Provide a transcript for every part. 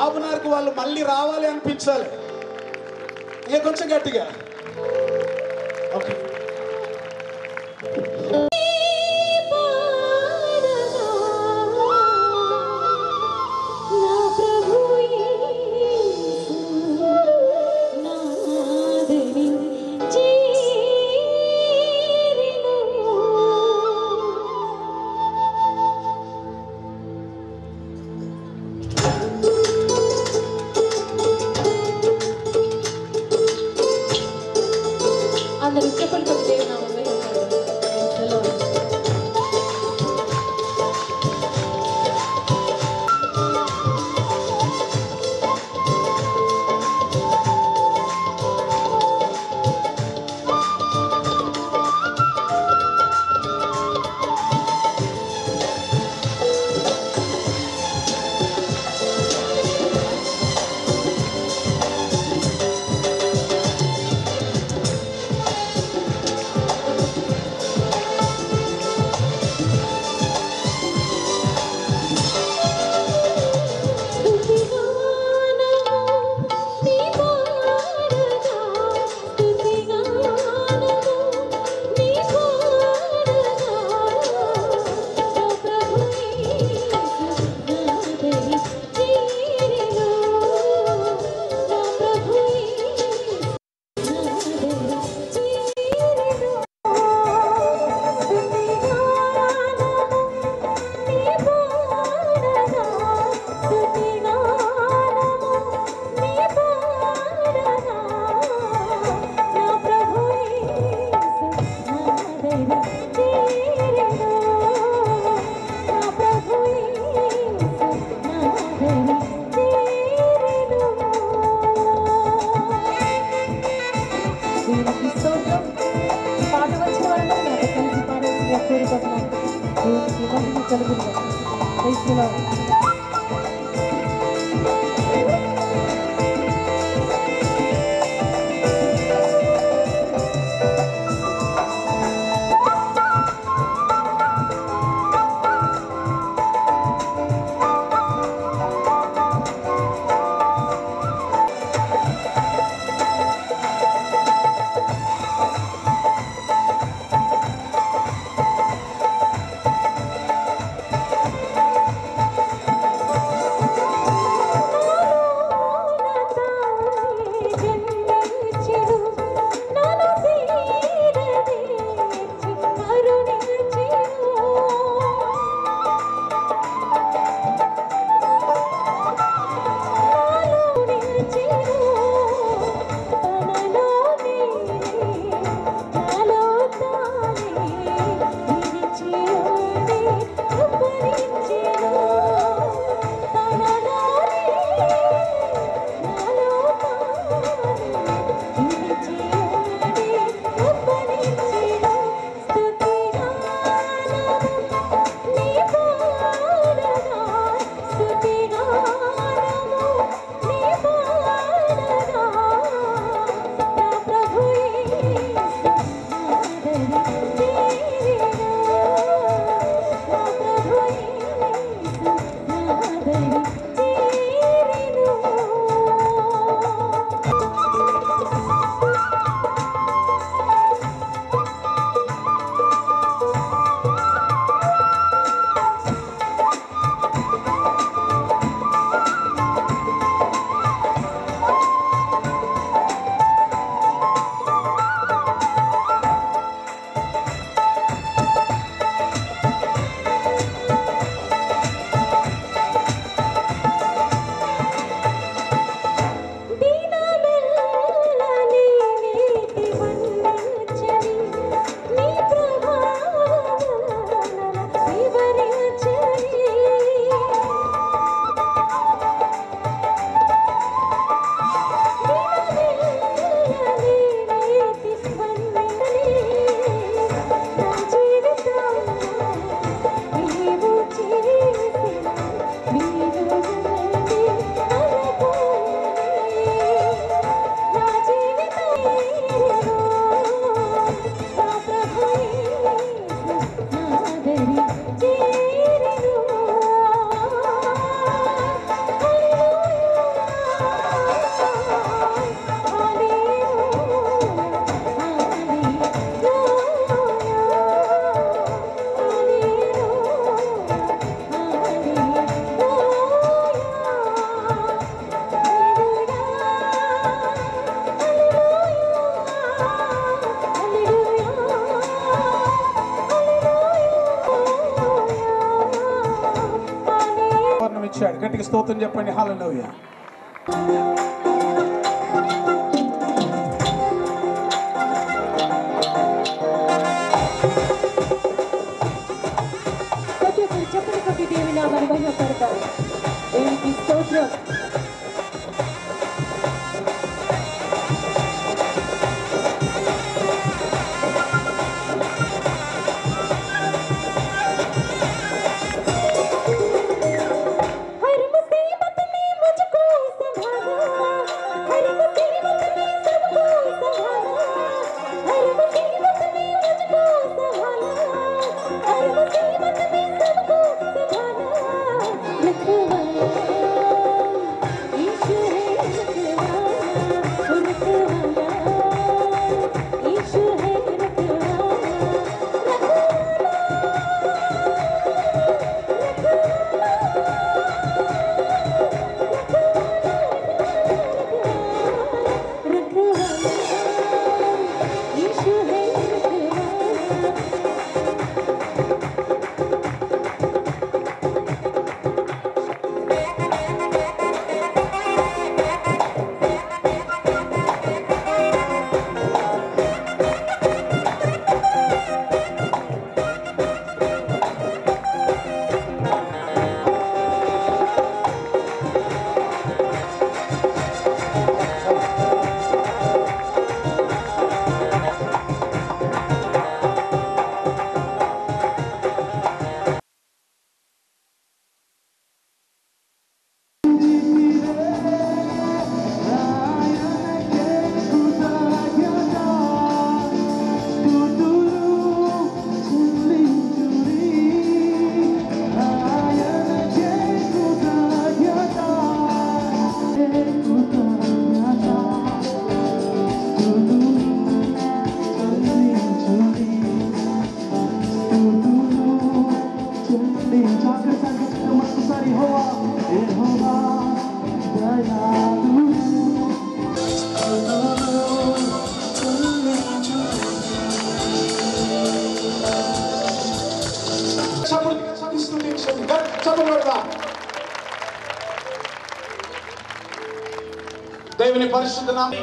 బాబునారికి వాళ్ళు మళ్ళీ రావాలి అనిపించాలి. ఇక కొంచెం గట్టిగా. ఓకే. అందరూ చెప్పండి. గట్టిగా స్తోత్రం చెప్పండి. హల్లెలూయా. చెప్పని కొద్ది దేవుని నామాన్ని మహిమపడతారు. దేవునికి స్తోత్రం. దేవుని పరిశుద్ధ నామముని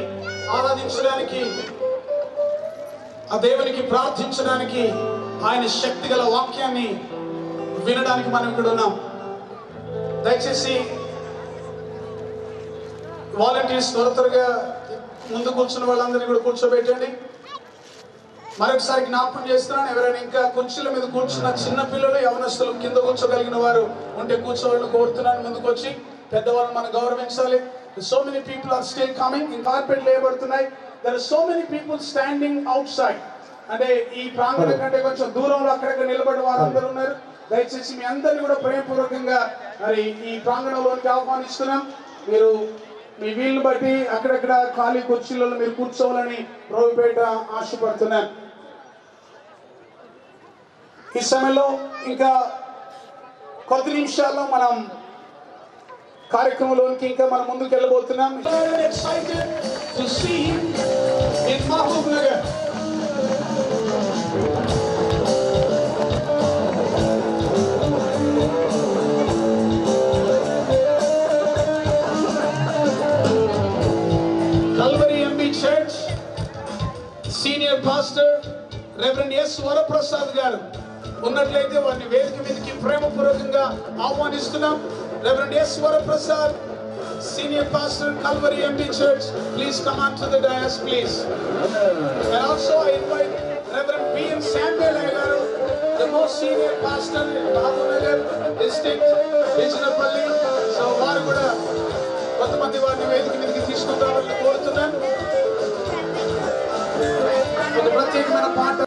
ఆరాధించడానికి, ఆ దేవునికి ప్రార్థించడానికి, ఆయన శక్తి గల వాక్యాన్ని వినడానికి మనం ఇక్కడ ఉన్నాం. దయచేసి వాలంటీర్స్ త్వరగా ముందు కూర్చున్న వాళ్ళందరినీ కూడా కూర్చోబెట్టండి. మరొకసారి జ్ఞాపకం చేస్తున్నాను, ఎవరైనా ఇంకా కుర్చీల మీద కూర్చున్న చిన్న పిల్లలు, యవనస్తులు కింద కూర్చోగలిగిన వారు ఉంటే కూర్చోవాలని కోరుతున్నాను. ముందుకు వచ్చి పెద్దవాళ్ళని మనం గౌరవించాలి. So many people are still coming. In carpet లేబడుతున్నాయి. There are so many people standing outside. అంటే ఈ ప్రాంగణం కంటే కొంచెం దూరంలో అక్కడక్కడ నిలబడిన వారందరూ ఉన్నారు. దయచేసి మీ అందరినీ కూడా ప్రేమపూర్వకంగా మరి ఈ ప్రాంగణంలోకి ఆహ్వానిస్తున్నాం. మీరు మీ వీలును బట్టి అక్కడక్కడ ఖాళీ కుర్చీలలో మీరు కూర్చోవాలని ప్రభుపేట ఆశపడుతున్నాను. ఈ సమయంలో ఇంకా కొద్ది నిమిషాల్లో మనం కార్యక్రమంలోనికి ఇంకా మనం ముందుకు వెళ్ళబోతున్నాం. Excited to see him in Mahabubnagar. Calvary MB Church Senior Pastor Reverend S. Varaprasad గారు ఉన్నట్లయితే వారిని వేదిక మీదకి ప్రేమపూర్వకంగా ఆహ్వానిస్తున్నాం. Reverend S. Varaprasad, Senior Pastor, Calvary MB Church, please come on to the dais, please. And also I invite Reverend B. M. Samuel Agaru, the most senior pastor in Mahabubnagar district, Vijayapalli. So వారు కూడా కొంతమంది వారిని వేదిక మీదకి తీసుకుని రావాలని కోరుతున్నాను. ఒక ప్రత్యేకమైన పాట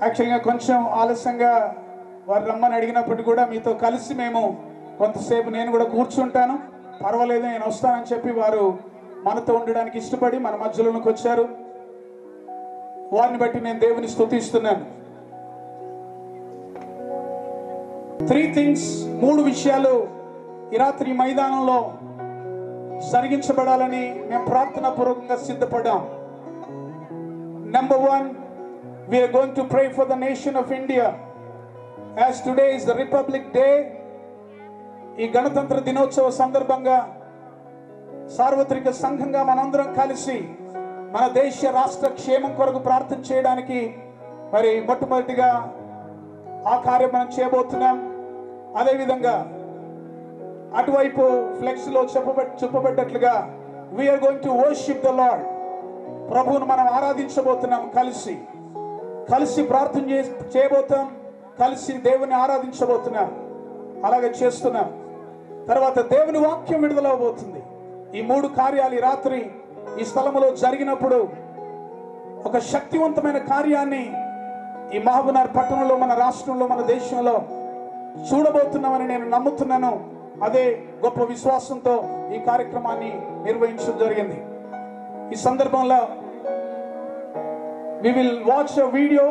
యాక్చువల్గా కొంచెం ఆలస్యంగా వారు రమ్మని అడిగినప్పటికీ కూడా మీతో కలిసి మేము కొంతసేపు నేను కూడా కూర్చుంటాను, పర్వాలేదు నేను వస్తానని చెప్పి వారు మనతో ఉండడానికి ఇష్టపడి మన మధ్యలోకి వచ్చారు. వారిని బట్టి నేను దేవుని స్తుతిస్తున్నాను. 3 things, 3 విషయాలు ఈ రాత్రి మైదానంలో జరిగించబడాలని మేము ప్రార్థనా పూర్వకంగా సిద్ధపడ్డాం. Number 1, we are going to pray for the nation of India, as today is the Republic Day. ఈ గణతంత్ర దినోత్సవ సందర్భంగా సార్వత్రిక సంఘంగా మనందరం కలిసి మన దేశ రాష్ట్ర క్షేమం కొరకు ప్రార్థన చేయడానికి మరి మొట్టమొదటిగా ఆ కార్యం మనం చేయబోతున్నాం. అదేవిధంగా అటువైపు ఫ్లెక్స్ లో చెప్పబడ్డట్లుగా we are going to worship the lord. ప్రభువును మనం ఆరాధించబోతున్నాం. కలిసి ప్రార్థన చేయబోతాం, కలిసి దేవుని ఆరాధించబోతున్నాం. అలాగే చేస్తున్నాం. తర్వాత దేవుని వాక్యం విడుదలవబోతుంది. ఈ 3 కార్యాలు ఈ రాత్రి ఈ స్థలములో జరిగినప్పుడు ఒక శక్తివంతమైన కార్యాన్ని ఈ మహబూబ్నగర్ పట్టణంలో, మన రాష్ట్రంలో, మన దేశంలో చూడబోతున్నామని నేను నమ్ముతున్నాను. అదే గొప్ప విశ్వాసంతో ఈ కార్యక్రమాన్ని నిర్వహించడం జరిగింది. ఈ సందర్భంలో we will watch a video.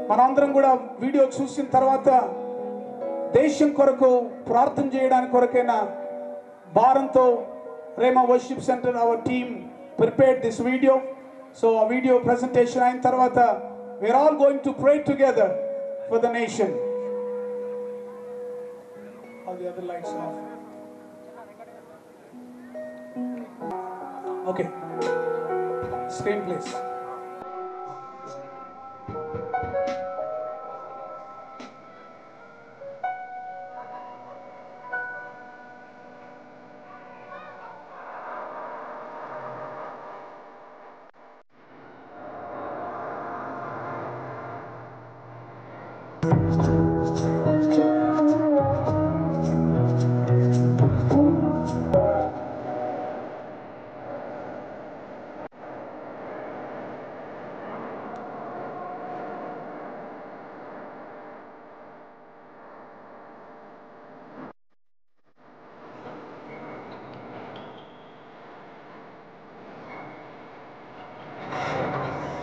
మనందరం కూడా వీడియో చూసిన తర్వాత దేశం కొరకు ప్రార్థన చేయడానికి కొరకైన భారంతో Rhema worship centre our team prepared this video. So ఆ వీడియో ప్రెజెంటేషన్ అయిన తర్వాత we are all going to pray together for the nation. All the other lights off. Okay. Screen please.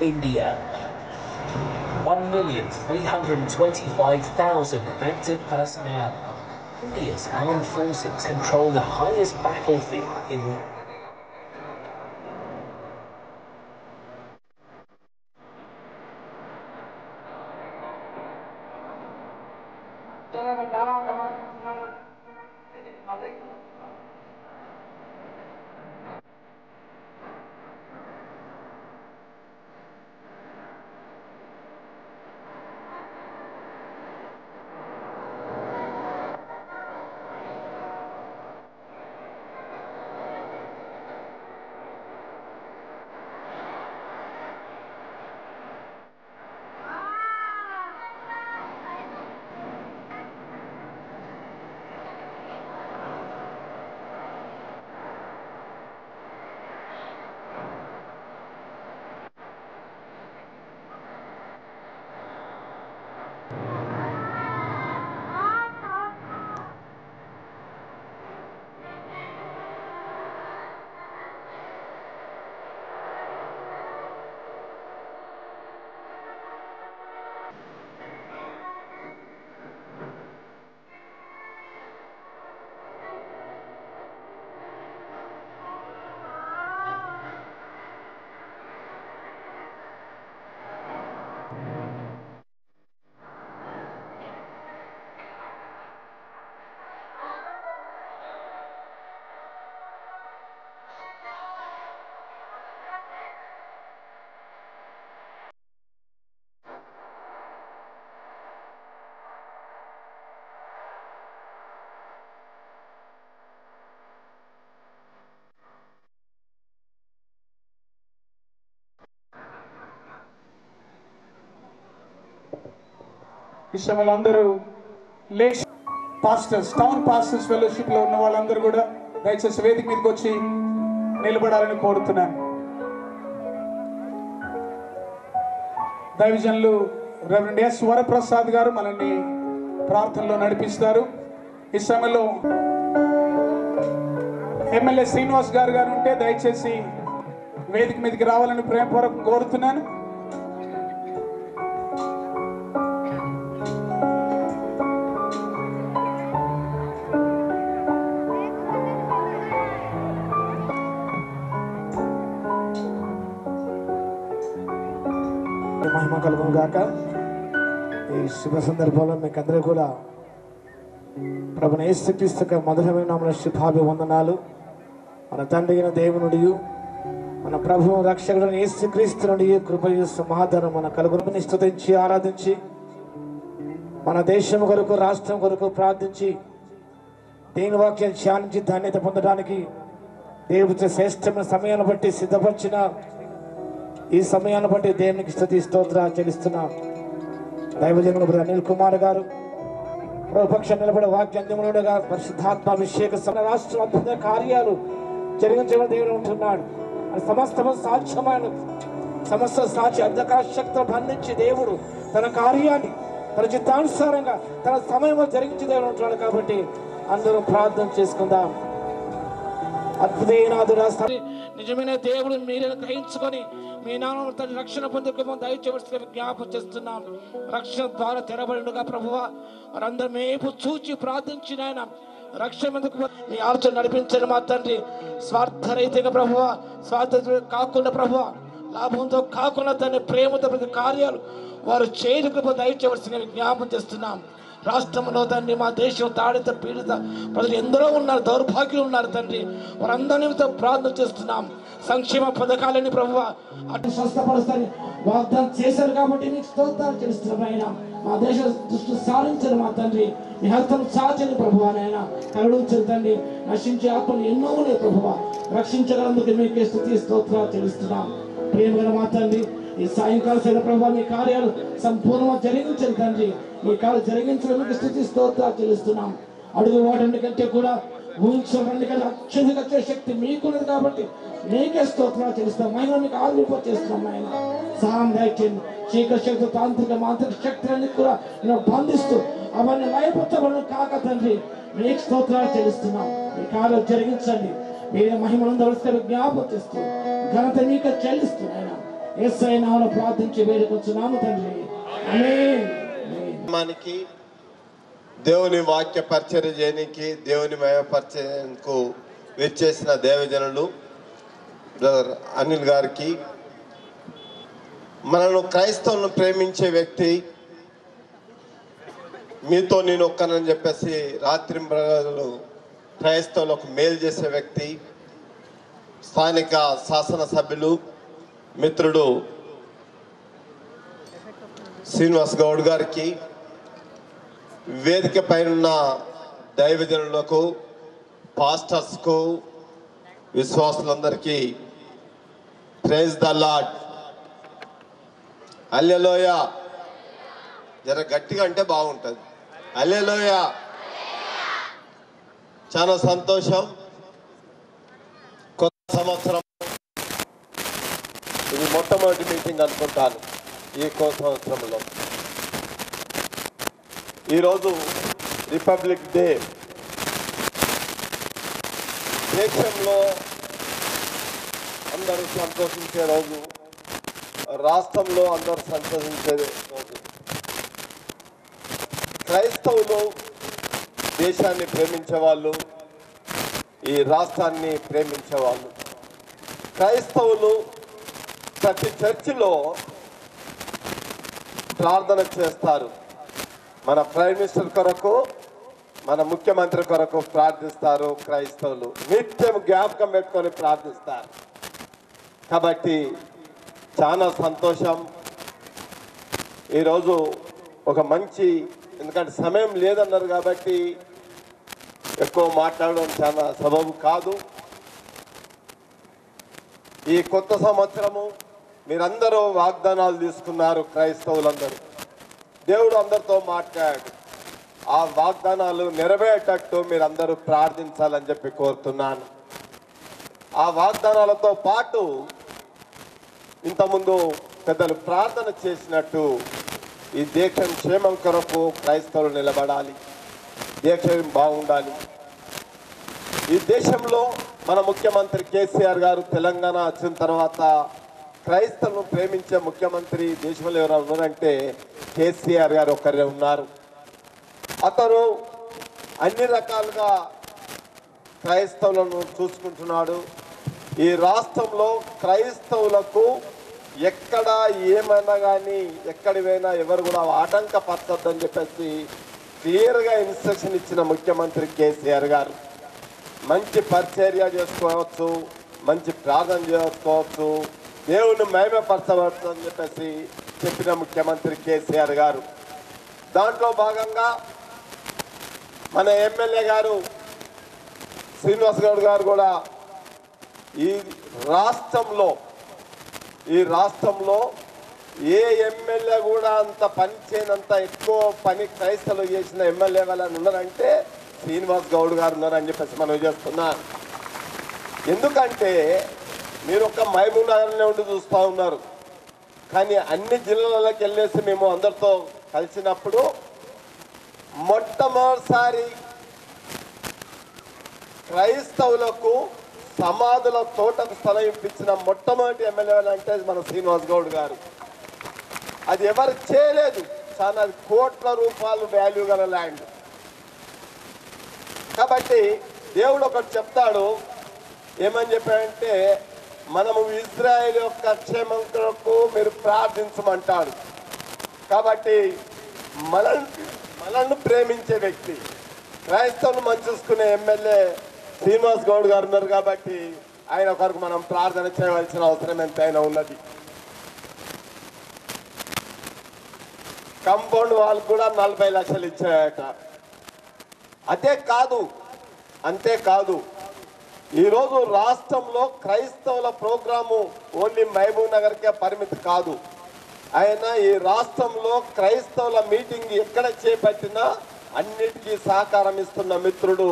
India. 1,325,000 active personnel. India's armed forces control the highest battlefield in ఈ సమయంలో అందరూ లేచి pastors, town pastors fellowship లో ఉన్న వాళ్ళందరూ కూడా దయచేసి వేదిక మీదకి వచ్చి నిలబడాలని కోరుతున్నాను. దైవజనులు రెవరెండ్ ఎస్ వరప్రసాద్ గారు మనల్ని ప్రార్థనలో నడిపిస్తారు. ఈ సమయంలో ఎమ్మెల్యే శ్రీనివాస్ గారు ఉంటే దయచేసి వేదిక మీదకి రావాలని ప్రేమపూర్వకం కోరుతున్నాను. మహిమ కలుగును గాక. ఈ శుభ సందర్భంలో మీకు అందరూ కూడా ప్రభువైన యేసుక్రీస్తు యొక్క మధురమైన నామమున శుభాభివందనాలు. మన తండ్రి అయిన దేవునుడి మన ప్రభువు రక్షకుడు యేసుక్రీస్తు నుండి కృపయు సమాధానం మన కలుగును స్తుతించి ఆరాధించి మన దేశం కొరకు రాష్ట్రం కొరకు ప్రార్థించి దేవుని వాక్యం ధ్యానించి ధన్యత పొందడానికి దేవుని శ్రేష్టమైన సమయాన్ని బట్టి సిద్ధపరిచిన ఈ సమయాన్ని బట్టి దేవునికి స్తుతి స్తోత్రాలు చెల్లిస్తున్నాం. దైవజనుడు అనిల్ కుమార్ గారు ప్రభుపక్షం నిలబడే వాక్యాంధ్యములుగా పరిశుద్ధాత్మ అభిషేక రాష్ట్ర అద్భుత కార్యాలు జరిగించమని దేవుడు ఉంటున్నాడు. అది సమస్తము సాధ్యమైన సమస్త సాధ్య అంధకార శక్తులు బంధించి దేవుడు తన కార్యాన్ని తన చిత్తానుసారంగా తన సమయంలో జరిగించి దేవుడు ఉంటున్నాడు. కాబట్టి అందరూ ప్రార్థన చేసుకుందాం. అద్భుతనాథుడా, నిజమైన దేవుడు మీరే గ్రహించుకొని మీ నామమున తన రక్షణ పొందుకు దయచేసి జ్ఞాపకం చేస్తున్నాం. రక్షణ ద్వారా తెరబడినగా ప్రభువా వారందరూ మేపు చూచి ప్రార్థించిన ఆయన రక్షణ పొందుకు మీ ఆలోచన నడిపించండి మా తండ్రి. స్వార్థరహితంగా ప్రభువా, స్వార్థ కాకుండా ప్రభువా, లాభంతో కాకుండా తన ప్రేమతో ప్రతి కార్యాలు వారు చేయడానికి దయచేవలసిన జ్ఞాపకం చేస్తున్నాం. రాష్ట్రంలో తండ్రి మా దేశం తాడిత పీడిత ప్రజలు ఎందరో ఉన్నారు, దౌర్భాగ్యులు ఉన్నారు తండ్రి. వారందరితో ప్రార్థన చేస్తున్నాం. సంక్షేమ పథకాలని ప్రభువ అటు స్వస్థపరుస్తారని వాగ్దానం చేశారు కాబట్టి మీకు స్తోత్రాలు చెల్లిస్తున్నాం. ఆయన మా దేశ దృష్టి సాధించరు మా తండ్రి. మీ హస్తం సాచని ప్రభువా, నాయన కరుణించరు తండ్రి. నశించే ఆత్మలు ఎన్నో ఉన్నాయి ప్రభువ, రక్షించడానికి మీకే స్తుతి స్తోత్రాలు చెల్లిస్తున్నాం. ప్రేమగా మా తండ్రి ఈ సాయంకాల సేవ ప్రభావ మీ కార్యాలు సంపూర్ణంగా జరిగించండి తండ్రి. మీ కార్యాలు జరిగించడానికి స్తుతి స్తోత్రాలు చెల్లిస్తున్నాం. అడుగు వాటి కంటే కూడా ఊహించడానికి అత్యధిక వచ్చే శక్తి మీకున్నది కాబట్టి మీకే స్తోత్రాలు చెల్లిస్తాం. ఆయన మీకు ఆవిర్భావం చేస్తున్నాం. ఆయన సహాయం దయచేయండి. చీకటి శక్తి తాంత్రిక మాంత్రిక శక్తులన్నీ కూడా నేను బంధిస్తూ అవన్నీ లయపరచబడిన కాక తండ్రి మీకు స్తోత్రాలు చెల్లిస్తున్నాం. మీ కార్యాలు జరిగించండి. మీరే మహిమనందవలసిన జ్ఞాపకం చేస్తూ ఘనత మీకు చెల్లిస్తున్నాయి. యేసయ్య నామమున ప్రార్థించి వేడుకొంచున్నాము తండ్రి. ఆమేన్. మనకి దేవుని వాక్య పరిచర్య చేయడానికి దేవుని మహిమపరచకు విచ్చేసిన దేవజనులు బ్రదర్ అనిల్ గారికి, మనను క్రైస్తవులను ప్రేమించే వ్యక్తి, మీతో నేను ఒక్కనని చెప్పేసి రాత్రి క్రైస్తవులకు మేలు చేసే వ్యక్తి, స్థానిక శాసనసభ్యులు మిత్రుడు శ్రీనివాస్ గౌడ్ గారికి, వేదిక పైన దైవజనులకు, పాస్టర్స్కు, విశ్వాసులందరికీ ప్రైజ్ ద లార్డ్. హల్లెలూయా. జర గట్టిగా అంటే బాగుంటుంది. హల్లెలూయా. చాలా సంతోషం. కొత్త సంవత్సరం ఇది మొట్టమొదటి మీటింగ్ అనుకుంటాను ఈ కొత్త సంవత్సరంలో. ఈరోజు రిపబ్లిక్ డే. దేశంలో అందరూ సంతోషించే రోజు, రాష్ట్రంలో అందరూ సంతోషించే రోజు. క్రైస్తవులు దేశాన్ని ప్రేమించేవాళ్ళు, ఈ రాష్ట్రాన్ని ప్రేమించేవాళ్ళు. క్రైస్తవులు ప్రతి చర్చిలో ప్రార్థన చేస్తారు. మన ప్రైమ్ మినిస్టర్ కొరకు, మన ముఖ్యమంత్రి కొరకు ప్రార్థిస్తారు. క్రైస్తవులు నిత్యం జ్ఞాపకం పెట్టుకొని ప్రార్థిస్తారు. కాబట్టి చాలా సంతోషం. ఈరోజు ఒక మంచి, ఎందుకంటే సమయం లేదన్నారు కాబట్టి ఎక్కువ మాట్లాడడం చాలా సబబు కాదు. ఈ కొత్త సంవత్సరము మీరందరూ వాగ్దానాలు తీసుకున్నారు. క్రైస్తవులందరూ దేవుడు అందరితో మాట్లాడాడు. ఆ వాగ్దానాలు నెరవేరేటట్టు మీరందరూ ప్రార్థించాలని చెప్పి కోరుతున్నాను. ఆ వాగ్దానాలతో పాటు ఇంతకుముందు పెద్దలు ప్రార్థన చేసినట్టు ఈ దేశం క్షేమం కొరకు క్రైస్తవులు నిలబడాలి, దేశం బాగుండాలి. ఈ దేశంలో మన ముఖ్యమంత్రి కేసీఆర్ గారు తెలంగాణ వచ్చిన తర్వాత క్రైస్తవులను ప్రేమించే ముఖ్యమంత్రి దేశంలో ఎవరు ఉన్నారంటే కేసీఆర్ గారు ఒక్కరే ఉన్నారు. అతను అన్ని రకాలుగా క్రైస్తవులను చూసుకుంటున్నాడు. ఈ రాష్ట్రంలో క్రైస్తవులకు ఎక్కడ ఏమైనా కానీ ఎక్కడివైనా ఎవరు కూడా ఆటంకపరచొద్దని చెప్పేసి క్లియర్గా ఇన్స్ట్రక్షన్ ఇచ్చిన ముఖ్యమంత్రి కేసీఆర్ గారు. మంచి పరిచర్య చేసుకోవచ్చు, మంచి ప్రార్థన చేసుకోవచ్చు, దేవుని మహిమపరచవచ్చు అని చెప్పేసి చెప్పిన ముఖ్యమంత్రి కేసీఆర్ గారు. దాంట్లో భాగంగా మన ఎమ్మెల్యే గారు శ్రీనివాస్ గౌడ్ గారు కూడా ఈ రాష్ట్రంలో ఏ ఎమ్మెల్యే కూడా అంత పని చేయనంత ఎక్కువ పని క్రైస్తవులు చేసిన ఎమ్మెల్యే వాళ్ళని ఉన్నారంటే శ్రీనివాస్ గౌడ్ గారు ఉన్నారని చెప్పేసి మనం చేస్తున్నా. ఎందుకంటే మీరు ఒక మహబూబ్ నగర్లో ఉండి చూస్తూ ఉన్నారు, కానీ అన్ని జిల్లాలకు వెళ్ళేసి మేము అందరితో కలిసినప్పుడు మొట్టమొదటిసారి క్రైస్తవులకు సమాధుల తోటకు స్థలం ఇప్పించిన మొట్టమొదటి ఎమ్మెల్యే అంటే మన శ్రీనివాస్ గౌడ్ గారు. అది ఎవరు చేయలేదు. చాలా కోట్ల రూపాయలు వాల్యూ గల ల్యాండ్. కాబట్టి దేవుడు ఒకటి చెప్తాడు, ఏమని చెప్పాడంటే మనము ఇజ్రాయేల్ యొక్క క్షేమం కొరకు మీరు ప్రార్థించమంటాడు. కాబట్టి మనల్ని ప్రేమించే వ్యక్తి, క్రైస్తవులు మంచుకునే ఎమ్మెల్యే శ్రీనివాస్ గౌడ్ గారు ఉన్నారు. కాబట్టి ఆయన కొరకు మనం ప్రార్థన చేయవలసిన అవసరం ఎంతైనా ఉన్నది. కాంపౌండ్ వాళ్ళు కూడా 40 లక్షలు ఇచ్చాయట. అంతేకాదు ఈరోజు రాష్ట్రంలో క్రైస్తవుల ప్రోగ్రాము ఓన్లీ మహబూబ్ నగర్కే పరిమితి కాదు. ఆయన ఈ రాష్ట్రంలో క్రైస్తవుల మీటింగ్ ఎక్కడ చేపట్టినా అన్నిటికీ సహకారం ఇస్తున్న మిత్రుడు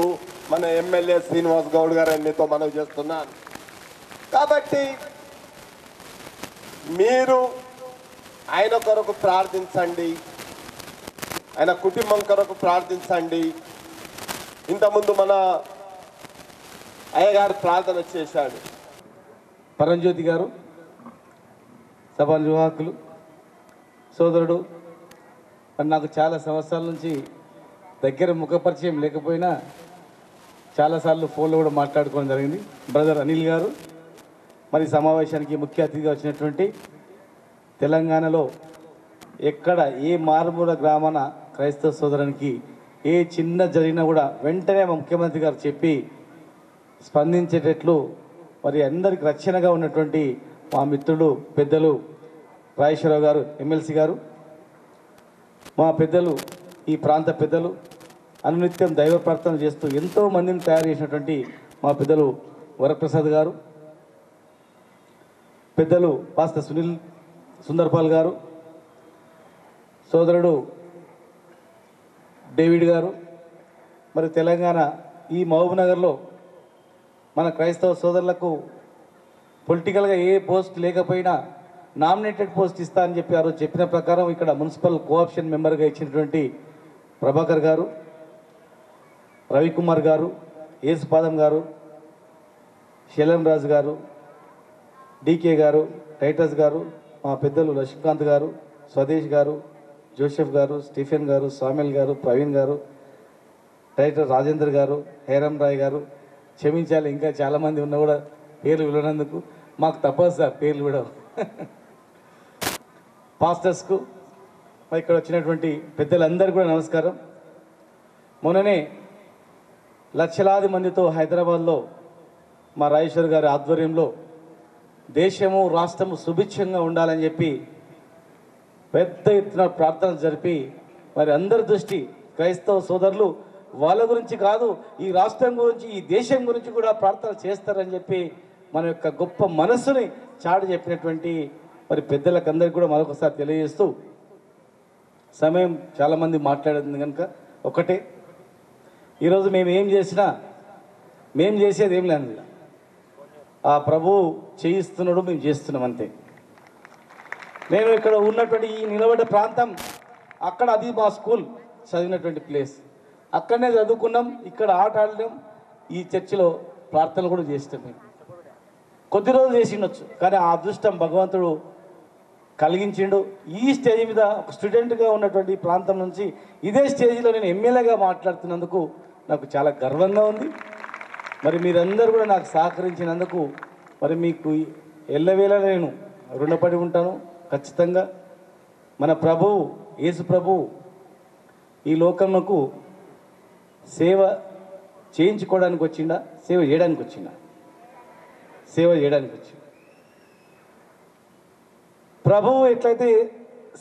మన ఎమ్మెల్యే శ్రీనివాస్ గౌడ్ గారు మీతో మనం చేస్తున్నాను. కాబట్టి మీరు ఆయన కొరకు ప్రార్థించండి, ఆయన కుటుంబం కొరకు ప్రార్థించండి. ఇంతకుముందు మన అయ్యగారు ప్రార్థన చేశాడు. పరంజ్యోతి గారు, సభా నిర్వాహకులు, సోదరుడు, మరి నాకు చాలా సంవత్సరాల నుంచి దగ్గర ముఖపరిచయం లేకపోయినా చాలాసార్లు ఫోన్లో కూడా మాట్లాడుకోవడం జరిగింది. బ్రదర్ అనిల్ గారు, మరి సమావేశానికి ముఖ్య అతిథిగా వచ్చినటువంటి తెలంగాణలో ఎక్కడ ఏ మారుమూల గ్రామాన క్రైస్తవ సోదరునికి ఏ చిన్న జరిగినా కూడా వెంటనే మా ముఖ్యమంత్రి గారు చెప్పి స్పందించేటట్లు మరి అందరికి రక్షణగా ఉన్నటువంటి మా మిత్రుడు పెద్దలు రాజేశ్వరరావు గారు, ఎమ్మెల్సీ గారు, మా పెద్దలు, ఈ ప్రాంత పెద్దలు, అనునిత్యం దైవ ప్రార్థన చేస్తూ ఎంతో మందిని తయారు చేసినటువంటి మా పెద్దలు వరప్రసాద్ గారు, పెద్దలు పాస్టర్ సునీల్ సుందర్పాల్ గారు, సోదరుడు డేవిడ్ గారు, మరి తెలంగాణ ఈ మహబూబ్ నగర్లో మన క్రైస్తవ సోదరులకు పొలిటికల్గా ఏ పోస్ట్ లేకపోయినా నామినేటెడ్ పోస్ట్ ఇస్తా అని చెప్పి ఆ రోజు చెప్పిన ప్రకారం ఇక్కడ మున్సిపల్ కోఆప్షన్ మెంబర్గా ఇచ్చినటువంటి ప్రభాకర్ గారు, రవికుమార్ గారు, యేసుపాదం గారు, శైలం రాజు గారు, డీకే గారు, టైటస్ గారు, మా పెద్దలు లక్ష్మీకాంత్ గారు, స్వదేశ్ గారు, జోసెఫ్ గారు, స్టీఫెన్ గారు, సామెల్ గారు, ప్రవీణ్ గారు, టైటర్ రాజేందర్ గారు, హేరం రాయ్ గారు, క్షమించాలి ఇంకా చాలామంది ఉన్నా కూడా పేర్లు విలువనందుకు మాకు తప్పదు సార్ పేర్లు విడవు. పాస్టర్స్కు, ఇక్కడ వచ్చినటువంటి పెద్దలందరూ కూడా నమస్కారం. మొన్ననే లక్షలాది మందితో హైదరాబాద్లో మా రాజేశ్వర్ గారి ఆధ్వర్యంలో దేశము రాష్ట్రము సుభిక్షంగా ఉండాలని చెప్పి పెద్ద ఎత్తున ప్రార్థన జరిపి మరి అందరి దృష్టి క్రైస్తవ సోదరులు వాళ్ళ గురించి కాదు, ఈ రాష్ట్రం గురించి, ఈ దేశం గురించి కూడా ప్రార్థన చేస్తారని చెప్పి మన యొక్క గొప్ప మనస్సుని చాటి చెప్పినటువంటి మరి పెద్దలకు అందరికీ కూడా మరొకసారి తెలియజేస్తూ, సమయం చాలామంది మాట్లాడింది కనుక ఒకటే, ఈరోజు మేము ఏం చేసినా మేము చేసేది ఏం లేదు, ఆ ప్రభువు చేయిస్తున్నాడు, మేము చేస్తున్నాం అంతే. నేను ఇక్కడ ఉన్నటువంటి ఈ నిలబడ్డ ప్రాంతం అక్కడ అది మా స్కూల్ చదివినటువంటి ప్లేస్. అక్కడనే చదువుకున్నాం, ఇక్కడ ఆట ఆడడం, ఈ చర్చిలో ప్రార్థనలు కూడా చేస్తాం. మేము కొద్ది రోజులు చేసిండొచ్చు, కానీ ఆ అదృష్టం భగవంతుడు కలిగించిండు. ఈ స్టేజ్ మీద ఒక స్టూడెంట్గా ఉన్నటువంటి ప్రాంతం నుంచి ఇదే స్టేజ్లో నేను ఎమ్మెల్యేగా మాట్లాడుతున్నందుకు నాకు చాలా గర్వంగా ఉంది. మరి మీరందరూ కూడా నాకు సహకరించినందుకు మరి మీకు ఎల్లవేళ నేను రుణపడి ఉంటాను. ఖచ్చితంగా మన ప్రభువు యేసు ప్రభువు ఈ లోకమునకు సేవ చేయించుకోవడానికి వచ్చిండా, సేవ చేయడానికి వచ్చిండా? సేవ చేయడానికి వచ్చింది. ప్రభువు ఎట్లయితే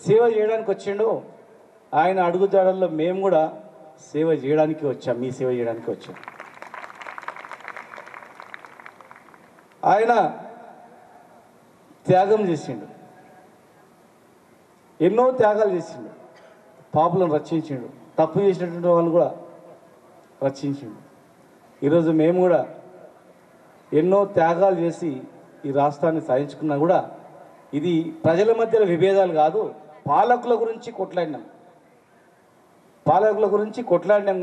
సేవ చేయడానికి వచ్చిండో ఆయన అడుగుజాడల్లో మేము కూడా సేవ చేయడానికి వచ్చాం, మీ సేవ చేయడానికి వచ్చాం. ఆయన త్యాగం చేసిండు, ఎన్నో త్యాగాలు చేసిండు, పాపులను రక్షించిండు, తప్పు చేసినటువంటి వాళ్ళు కూడా రక్షించిండు. ఈరోజు మేము కూడా ఎన్నో త్యాగాలు చేసి ఈ రాష్ట్రాన్ని సాధించుకున్నా కూడా ఇది ప్రజల మధ్యలో విభేదాలు కాదు, పాలకుల గురించి కొట్లాడినాం,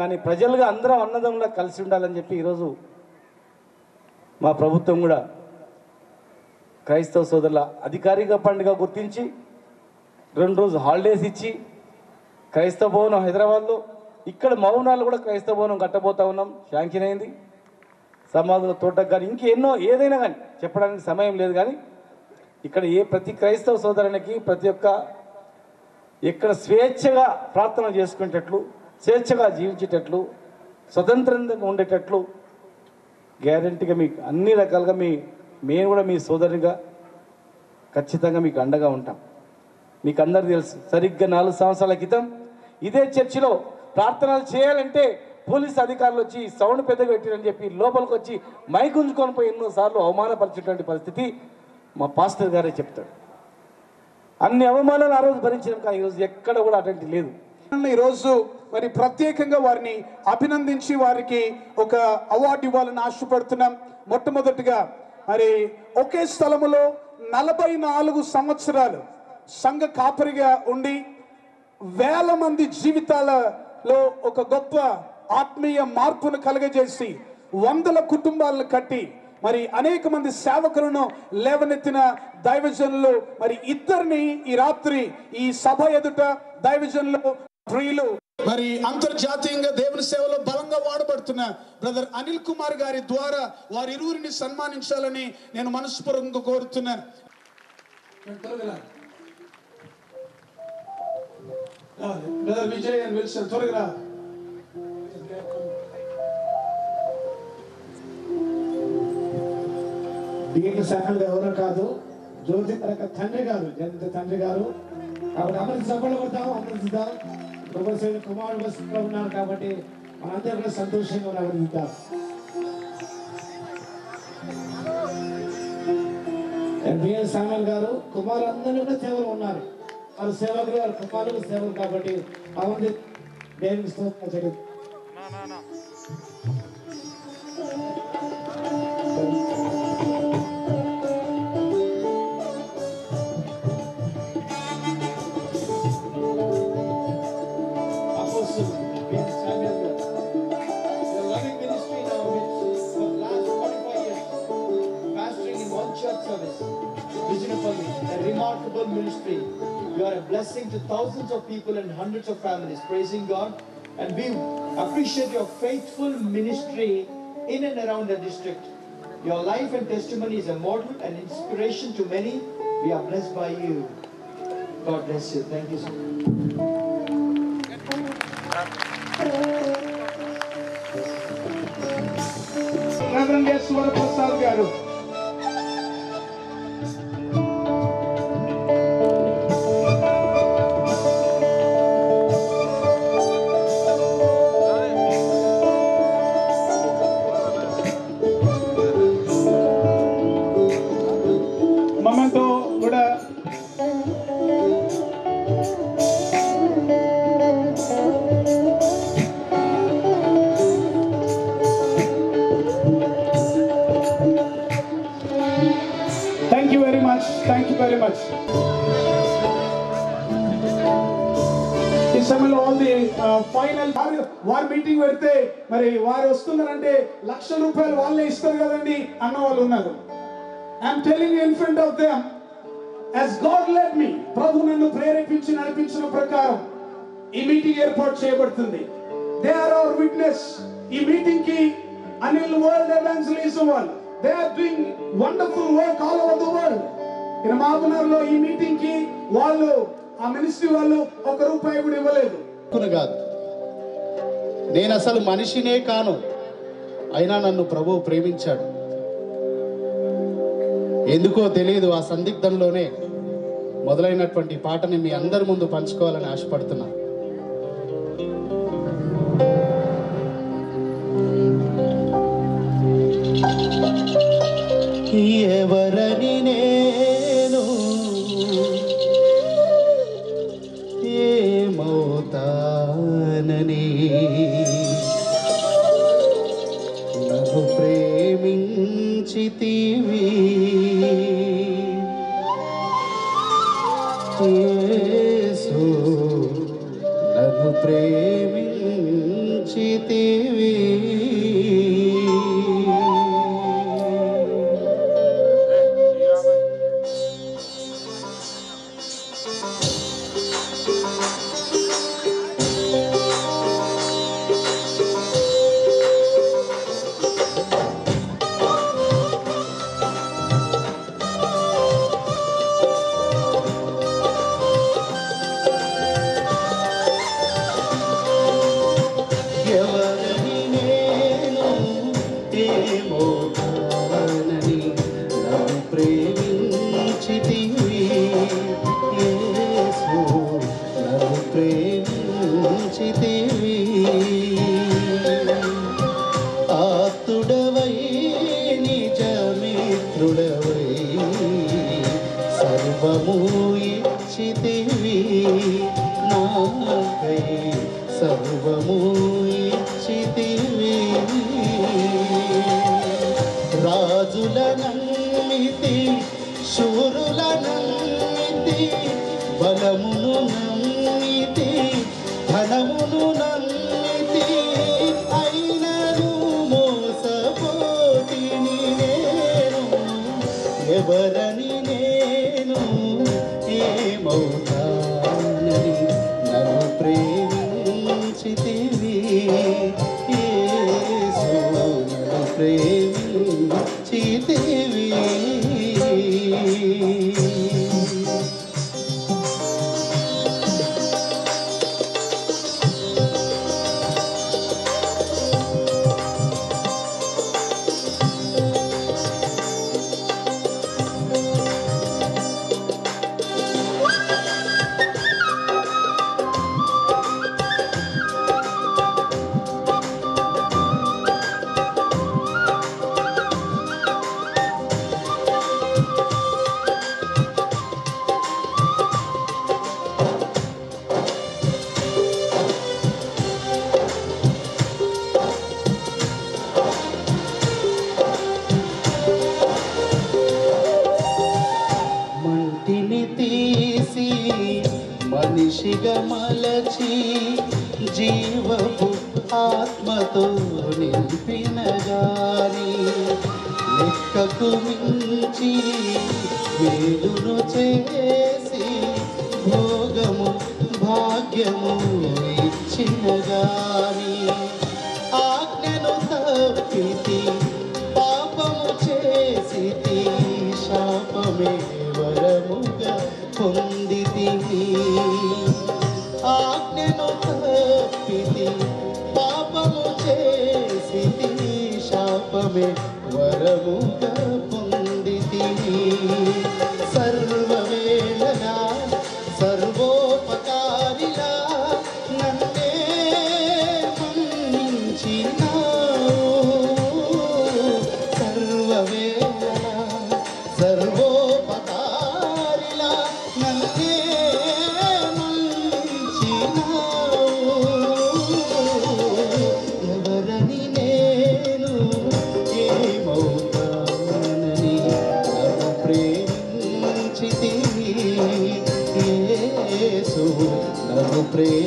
కానీ ప్రజలుగా అందరం అన్నదమ్ములా కలిసి ఉండాలని చెప్పి ఈరోజు మా ప్రభుత్వం కూడా క్రైస్తవ సోదరుల అధికారిక పండుగ గుర్తించి 2 రోజు హాలిడేస్ ఇచ్చి క్రైస్తవ భవనం హైదరాబాద్లో, ఇక్కడ మౌనాలు కూడా క్రైస్తవ భవనం కట్టబోతా ఉన్నాం, శాంక్షన్ అయింది. సమాధుల తోటకు కానీ ఇంకెన్నో ఏదైనా కానీ చెప్పడానికి సమయం లేదు. కానీ ఇక్కడ ప్రతి క్రైస్తవ సోదరునికి ప్రతి ఒక్క ఎక్కడ స్వేచ్ఛగా ప్రార్థన చేసుకునేటట్లు, స్వేచ్ఛగా జీవించేటట్లు, స్వతంత్రంగా ఉండేటట్లు గ్యారంటీగా మీకు అన్ని రకాలుగా మేము కూడా మీ సోదరునిగా ఖచ్చితంగా మీకు అండగా ఉంటాం. మీకు అందరికీ తెలుసు, సరిగ్గా 4 సంవత్సరాల క్రితం ఇదే చర్చిలో ప్రార్థనలు చేయాలంటే పోలీస్ అధికారులు వచ్చి సౌండ్ పెద్దగా పెట్టిరని చెప్పి లోపలికి వచ్చి మైక్ ఉంచుకొని పోయి ఎన్నోసార్లు అవమానపరిచేటువంటి పరిస్థితి మా పాస్టర్ గారే చెప్తాడు. అన్ని అవమానాలు ఆ రోజు భరించడం, కానీ ఈరోజు ఎక్కడ కూడా అటువంటి లేదు. ఈరోజు మరి ప్రత్యేకంగా వారిని అభినందించి వారికి ఒక అవార్డు ఇవ్వాలని ఆశపడుతున్నాం. మొట్టమొదటిగా మరి ఒకే స్థలములో 44 సంవత్సరాలు సంఘ కాపరిగా ఉండి వేల మంది జీవితాలలో ఒక గొప్ప ఆత్మీయ మార్పును కలుగజేసి 100 కుటుంబాలను కట్టి మరి అనేక మంది సేవకులను లేవనెత్తిన దైవజనులు మరి ఇద్దరిని ఈ రాత్రి ఈ సభ ఎదుట దైవజనులు ప్రియులు మరి అంతర్జాతీయంగా దేవుని సేవలో బలంగా వాడబడుతున్న బ్రదర్ అనిల్ కుమార్ గారి ద్వారా వారి ఇరువురిని సన్మానించాలని నేను మనస్ఫూర్తిగా కోరుతున్నాను. బ్రదర్ విజయ్ అండ్ విల్సన్ త్వరగా దీనికి సహాయంగా ఎవరో కాదు, జ్యోతి తండ్రి గారు, జయంతి తండ్రి గారు. కాబట్టి అమృత సభలు కొడతాం, అమృతిద్దాం. కుమారుడు వస్తుగా ఉన్నారు కాబట్టి మనందరూ కూడా సంతోషంగా అమృతిద్దాం. బిఎన్ సామల్ గారు కుమారులందరూ కూడా సేవలు ఉన్నారు, వారు సేవకులు, వారు కుమారులు సేవలు కాబట్టి అవన్నీ దేవునికి స్తోత్రం చేయడం. Ministry. You are a blessing to thousands of people and hundreds of families, praising God, and we appreciate your faithful ministry in and around the district. Your life and testimony is a model and inspiration to many. We are blessed by you. God bless you. Thank you so much. Reverend Swara Prasad garu. సమయంలో all the final వారు meeting పెడితే మరి వారు వస్తున్నారంటే ₹1,00,000 వాళ్ళే ఇస్తారు కదండి అన్న వాళ్ళు ఉన్నారు. I'm telling you in front of them as God led me, ప్రభు నన్ను ప్రేరేపించి నడిపించిన ప్రకారం ఈ మీటింగ్ ఏర్పాటు చేయబడుతుంది. They are our witness. ఈ మీటింగ్ కి అనిల్ వరల్డ్ ఎవాంజలిజం వాళ్ళు they are doing wonderful work all over the world. In Mahabubnagar లో ఈ మీటింగ్ కి వాళ్ళు ఆ మినిస్ట్రీ వాళ్ళు ₹1 కూడా ఇవ్వలేదు. కాదు, నేను అసలు మనిషినే కాను, అయినా నన్ను ప్రభువు ప్రేమించాడు. ఎందుకో తెలియదు, ఆ సందిగ్ధంలోనే మొదలైనటువంటి పాటని మీ అందరి ముందు పంచుకోవాలని ఆశపడుతున్నా. ఎవరని నేను ఏమవుతానని నన్ను ప్రేమించితివి, యేసు నన్ను ప్రేమించితివి. ఆతుడవై నిజమిత్రుడవై సర్వము ఇచ్చితివి, నాకై సర్వము ఇచ్చితివి. రాజుల నమ్మితి, శూరుల నమ్మితి, బలమును నమ్మితి, ధనమును నమ్మితి, అయినను మోసపోతిని నేను. ఎవరని నేను ఏమవుతానని నన్ను ప్రేమించితివి, యేసు నన్ను ప్రేమించితివి. మనిషిగా మలచి జీవపు ఆత్మతో నింపిన గాని లెక్కకు మించి వేలును చేసి భోగము భాగ్యము ఇచ్చిన గాని ఆజ్ఞను తప్పితి, పాపము చేసితి, శాపమే వరముగా పొందితివి. ఆజ్ఞను తప్పితి, పాపము చేసితి, శాపమే వరముగా పొందితివి. సర్వవేళలా సర్వోపకారిలా నన్నే మన్నించినావు. సర్వవేళలా సర్వోపకారిలా నన్నే మన్నించినావు. ఎవరని నేను ఏమవుతానని యేసు నన్ను ప్రేమించితివి.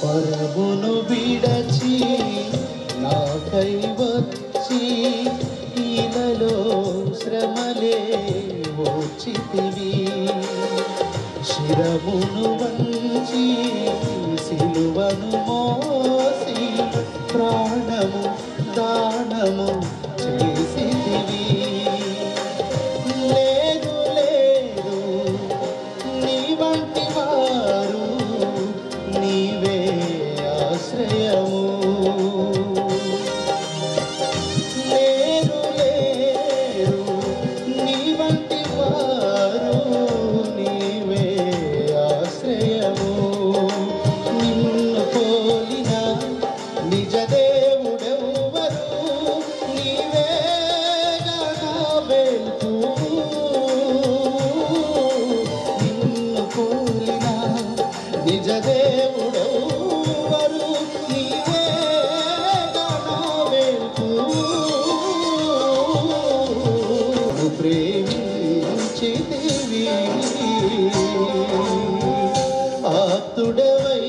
పరమును విడచి నాకై వచ్చి ఈలలో శ్రమలే ఓర్చితివి. శిరమును వంచి సిలువను మోసి ప్రాణము దానము చేసితివి. లేదు లేదు నీ వంటి వారు, నీవే ఆశ్రయము. లేరు లేరు నీ వంటి వారు, నీవే ఆశ్రయము. నిన్ను పోలిన నిజ దేవుడెవ్వరు, నీవేగా నా వెలుగు. నిన్ను పోలిన నిజ దేవుడెవ్వరు, నీవేగా నా వెలుగు. ప్రేమించితివి ఆప్తుడవై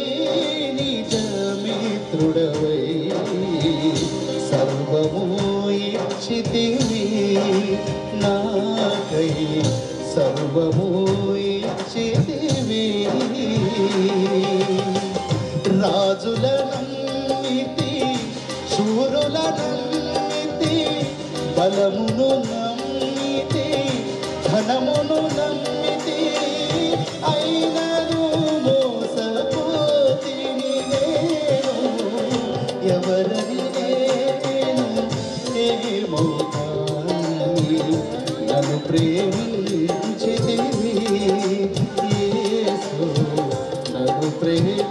నిజమిత్రుడవై సర్వము ఇచ్చితివి. నాకై సర్వము ఇచ్చితివి. రాజుల నమ్మితి, శూరుల నమ్మితి, బలమును నమ్మితి, ధనమును నమ్మితి, అయినను మోసపోతిని నేను. ఎవరని నేను ఏమవుతానని నన్ను ప్రేమించితివి. యేసు నన్ను ప్రేమించితివి.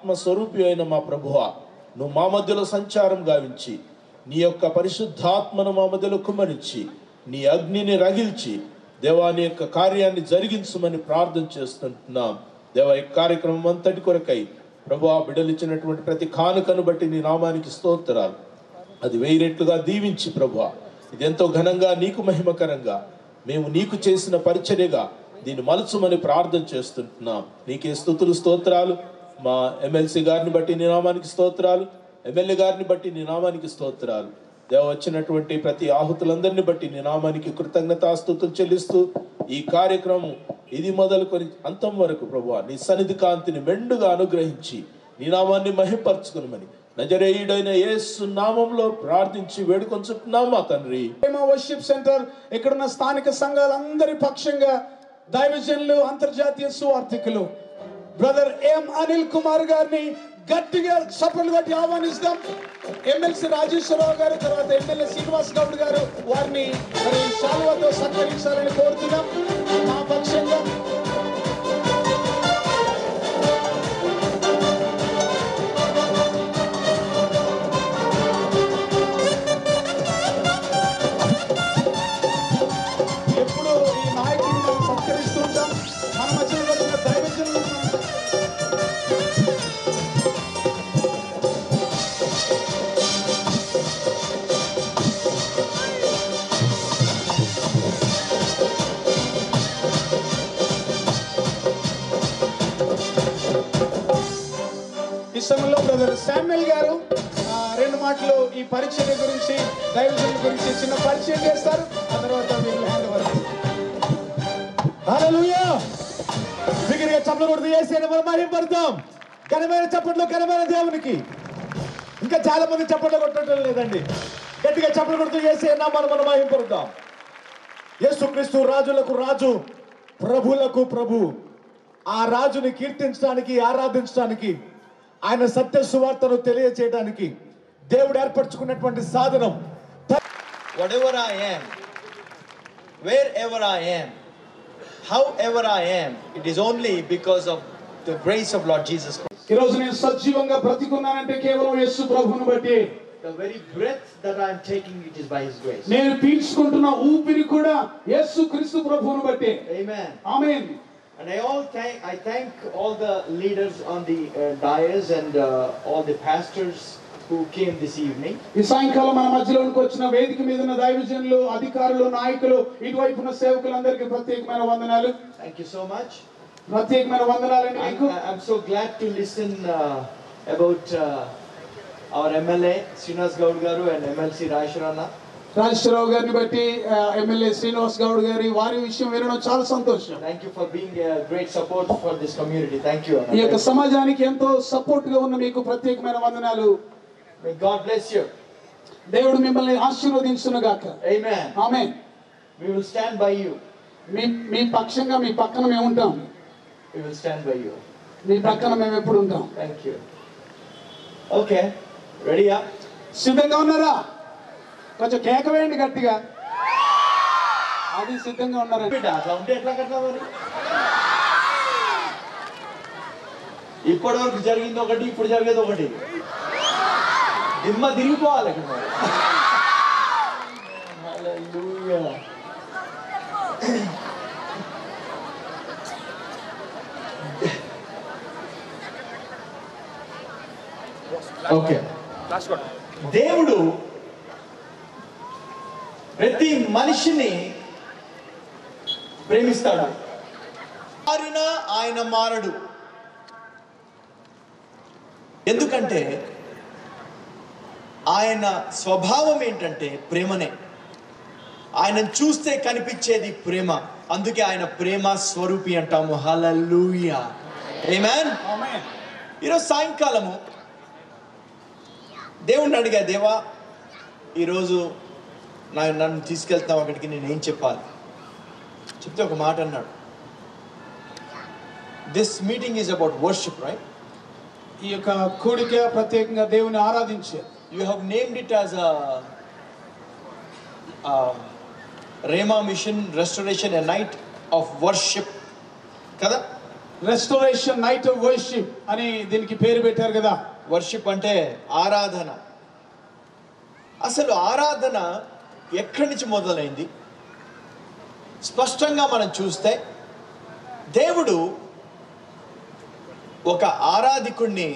పరిశుద్ధాత్మ స్వరూపి అయిన మా ప్రభువా, నువ్వు మా మధ్యలో సంచారం గావించి నీ యొక్క పరిశుద్ధాత్మను మా మధ్యలో కుమ్మరించి నీ అగ్నిని రగిల్చి దేవా నీ యొక్క కార్యాన్ని జరిగించమని ప్రార్థన చేస్తుంటున్నాం. దేవా ఈ కార్యక్రమం అంతటి కొరకై ప్రభువా బిడ్డలిచ్చినటువంటి ప్రతి కానుకను బట్టి నీ నామానికి స్తోత్రాలు. అది 1000 రెట్లుగా దీవించి ప్రభువా ఇదెంతో ఘనంగా నీకు మహిమకరంగా మేము నీకు చేసిన పరిచర్యగా దీన్ని మలుచుమని ప్రార్థన చేస్తుంటున్నాం. నీకే స్తుతులు స్తోత్రాలు. మా ఎమ్మెల్సీ గారిని బట్టి నీ నామానికి స్తోత్రాలు, ఎమ్మెల్యే గారిని బట్టి నీ నామానికి స్తోత్రాలు. దేవ వచ్చినటువంటి ప్రతి ఆహుతులందరిని బట్టి నీ నామానికి కృతజ్ఞతాస్తుతులు చెల్లిస్తూ ఈ కార్యక్రమం ఇది మొదలుకొని అంతం వరకు ప్రభువా నీ సన్నిధి కాంతిని మెండుగా అనుగ్రహించి నీ నామాన్ని మహిమపరచుకునమని నజరేయుడైన యేసు నామంలో ప్రార్థించి వేడుకొంచుతున్నాం మా తండ్రి. వర్షిప్ సెంటర్ ఇక్కడున్న స్థానిక సంఘాలందరి పక్షంగా దైవజనులు, అంతర్జాతీయ సువార్థికులు బ్రదర్ ఎం అనిల్ కుమార్ గారిని గట్టిగా చప్పట్లు కొట్టి ఆహ్వానిస్తాం. ఎమ్మెల్సీ రాజేశ్వరరావు గారు, తర్వాత ఎమ్మెల్యే శ్రీనివాస్ గౌడ్ గారు వారిని మరి శాలువాతో సత్కరించాలని కోరుతున్నాం మా పక్షంగా. ఎప్పుడు ఈ నాయకుడిని మనం సత్కరిస్తుంటాం. మన మధ్యలో వచ్చిన దైవజనులు ఈ సమయంలో బ్రదర్ శామ్యుల్ గారు 2 మాటలు ఈ పరిచర్య గురించి, దైవజనుల గురించి చిన్న పరిచయం చేస్తారు. ఆ తర్వాత మీరు హ్యాండ్ ఓవర్. హల్లెలూయా. బిగ్గరగా చప్పట్లు కొడుతూ యేసుని మనం మహిమపడతాం. ఘనమైన చప్పట్లు ఘనమైన దేవునికి. ఇంకా చాలా మంది చప్పట్లు కొట్టడం లేదండి. గట్టిగా చప్పట్లు కొడుతూ యేసుని నామమున మనం మహిమపడతాం. యేసుక్రీస్తు రాజులకు రాజు, ప్రభులకు ప్రభు. ఆ రాజుని కీర్తించడానికి, ఆరాధించడానికి, ఆయన సత్య సువార్తను తెలియజేయడానికి దేవుడు ఏర్పరచుకున్నటువంటి సాధనం. Whatever I am, wherever I am, however I am, it is only because of the grace of Lord Jesus Christ. ఈ రోజు నేను సజీవంగా బ్రతికున్నానంటే కేవలం యేసు ప్రభువును బట్టి. The very breath that I am taking, it is by His grace. నేను పీల్చుకుంటున్న ఊపిరి కూడా యేసు క్రీస్తు ప్రభువును బట్టి. Amen. Amen. And I thank all the leaders on the dais and all the pastors who came this evening. ఈ సాయంకాలం మన మధ్యలోకి వచ్చిన వేదిక మీద ఉన్న దైవజనులు, అధికారులు, నాయకులు, ఇటువైపున సేవకులందరికీ ప్రత్యేకమైన వందనాలు. Thank you so much. ప్రత్యేకమైన వందనాలండి మీకు. I'm so glad to listen about our MLA Srinivas Gaud garu and MLC Raishwarana. Rajeswara Rao గారిని బట్టి ఎమ్మెల్యే శ్రీనివాస్ గౌడ్ గారి వారి విషయం వినడం చాలా సంతోషం. Thank you for being a great support for this community. Thank you. ఈ యొక్క సమాజానికి ఎంతో సపోర్ట్ గా ఉన్న మీకు ప్రత్యేకమైన వందనాలు. May God bless you. దేవుడు మిమ్మల్ని ఆశీర్వదించును గాక. Amen. Amen. We will stand by you. మీ పక్షంగా మీ పక్కన మేము ఉంటాం. We will stand by you. మీ పక్కన మేము ఎప్పుడు ఉంటాం. Thank you. Okay. Ready up? సిద్ధంగా ఉన్నారా? కొంచెం కేక వేయండి గట్టిగా. అది సిద్ధంగా ఉన్నారండి. అట్లా ఉంటే ఎట్లా కట్లా మరి? ఇప్పటి వరకు జరిగింది ఒకటి, ఇప్పుడు జరిగేది ఒకటి. దిమ్మ తిరిగిపోవాలి ఇక్కడ. Hallelujah. ఓకే. దేవుడు ప్రతి మనిషిని ప్రేమిస్తాడు. మారినా ఆయన మారడు. ఎందుకంటే ఆయన స్వభావం ఏంటంటే ప్రేమనే. ఆయనను చూస్తే కనిపించేది ప్రేమ. అందుకే ఆయన ప్రేమ స్వరూపి అంటాము. హల్లెలూయా. ఆమేన్. ఈరోజు సాయంకాలము దేవుణ్ణి అడిగా, దేవా ఈరోజు నన్ను తీసుకెళ్తాం అక్కడికి, నేను ఏం చెప్పాలి చెప్తే ఒక మాట అన్నాడు. This meeting is about worship, right? ఈ యొక్క కూడిక ప్రత్యేకంగా దేవుని ఆరాధించే. You have named it as Rhema mission restoration, a night of worship కదా? రెస్టోరేషన్ నైట్ ఆఫ్ వర్షిప్ అని దీనికి పేరు పెట్టారు కదా. వర్షిప్ అంటే ఆరాధన. అసలు ఆరాధన ఎక్కడి నుంచి మొదలైంది? స్పష్టంగా మనం చూస్తే దేవుడు ఒక ఆరాధికుణ్ణి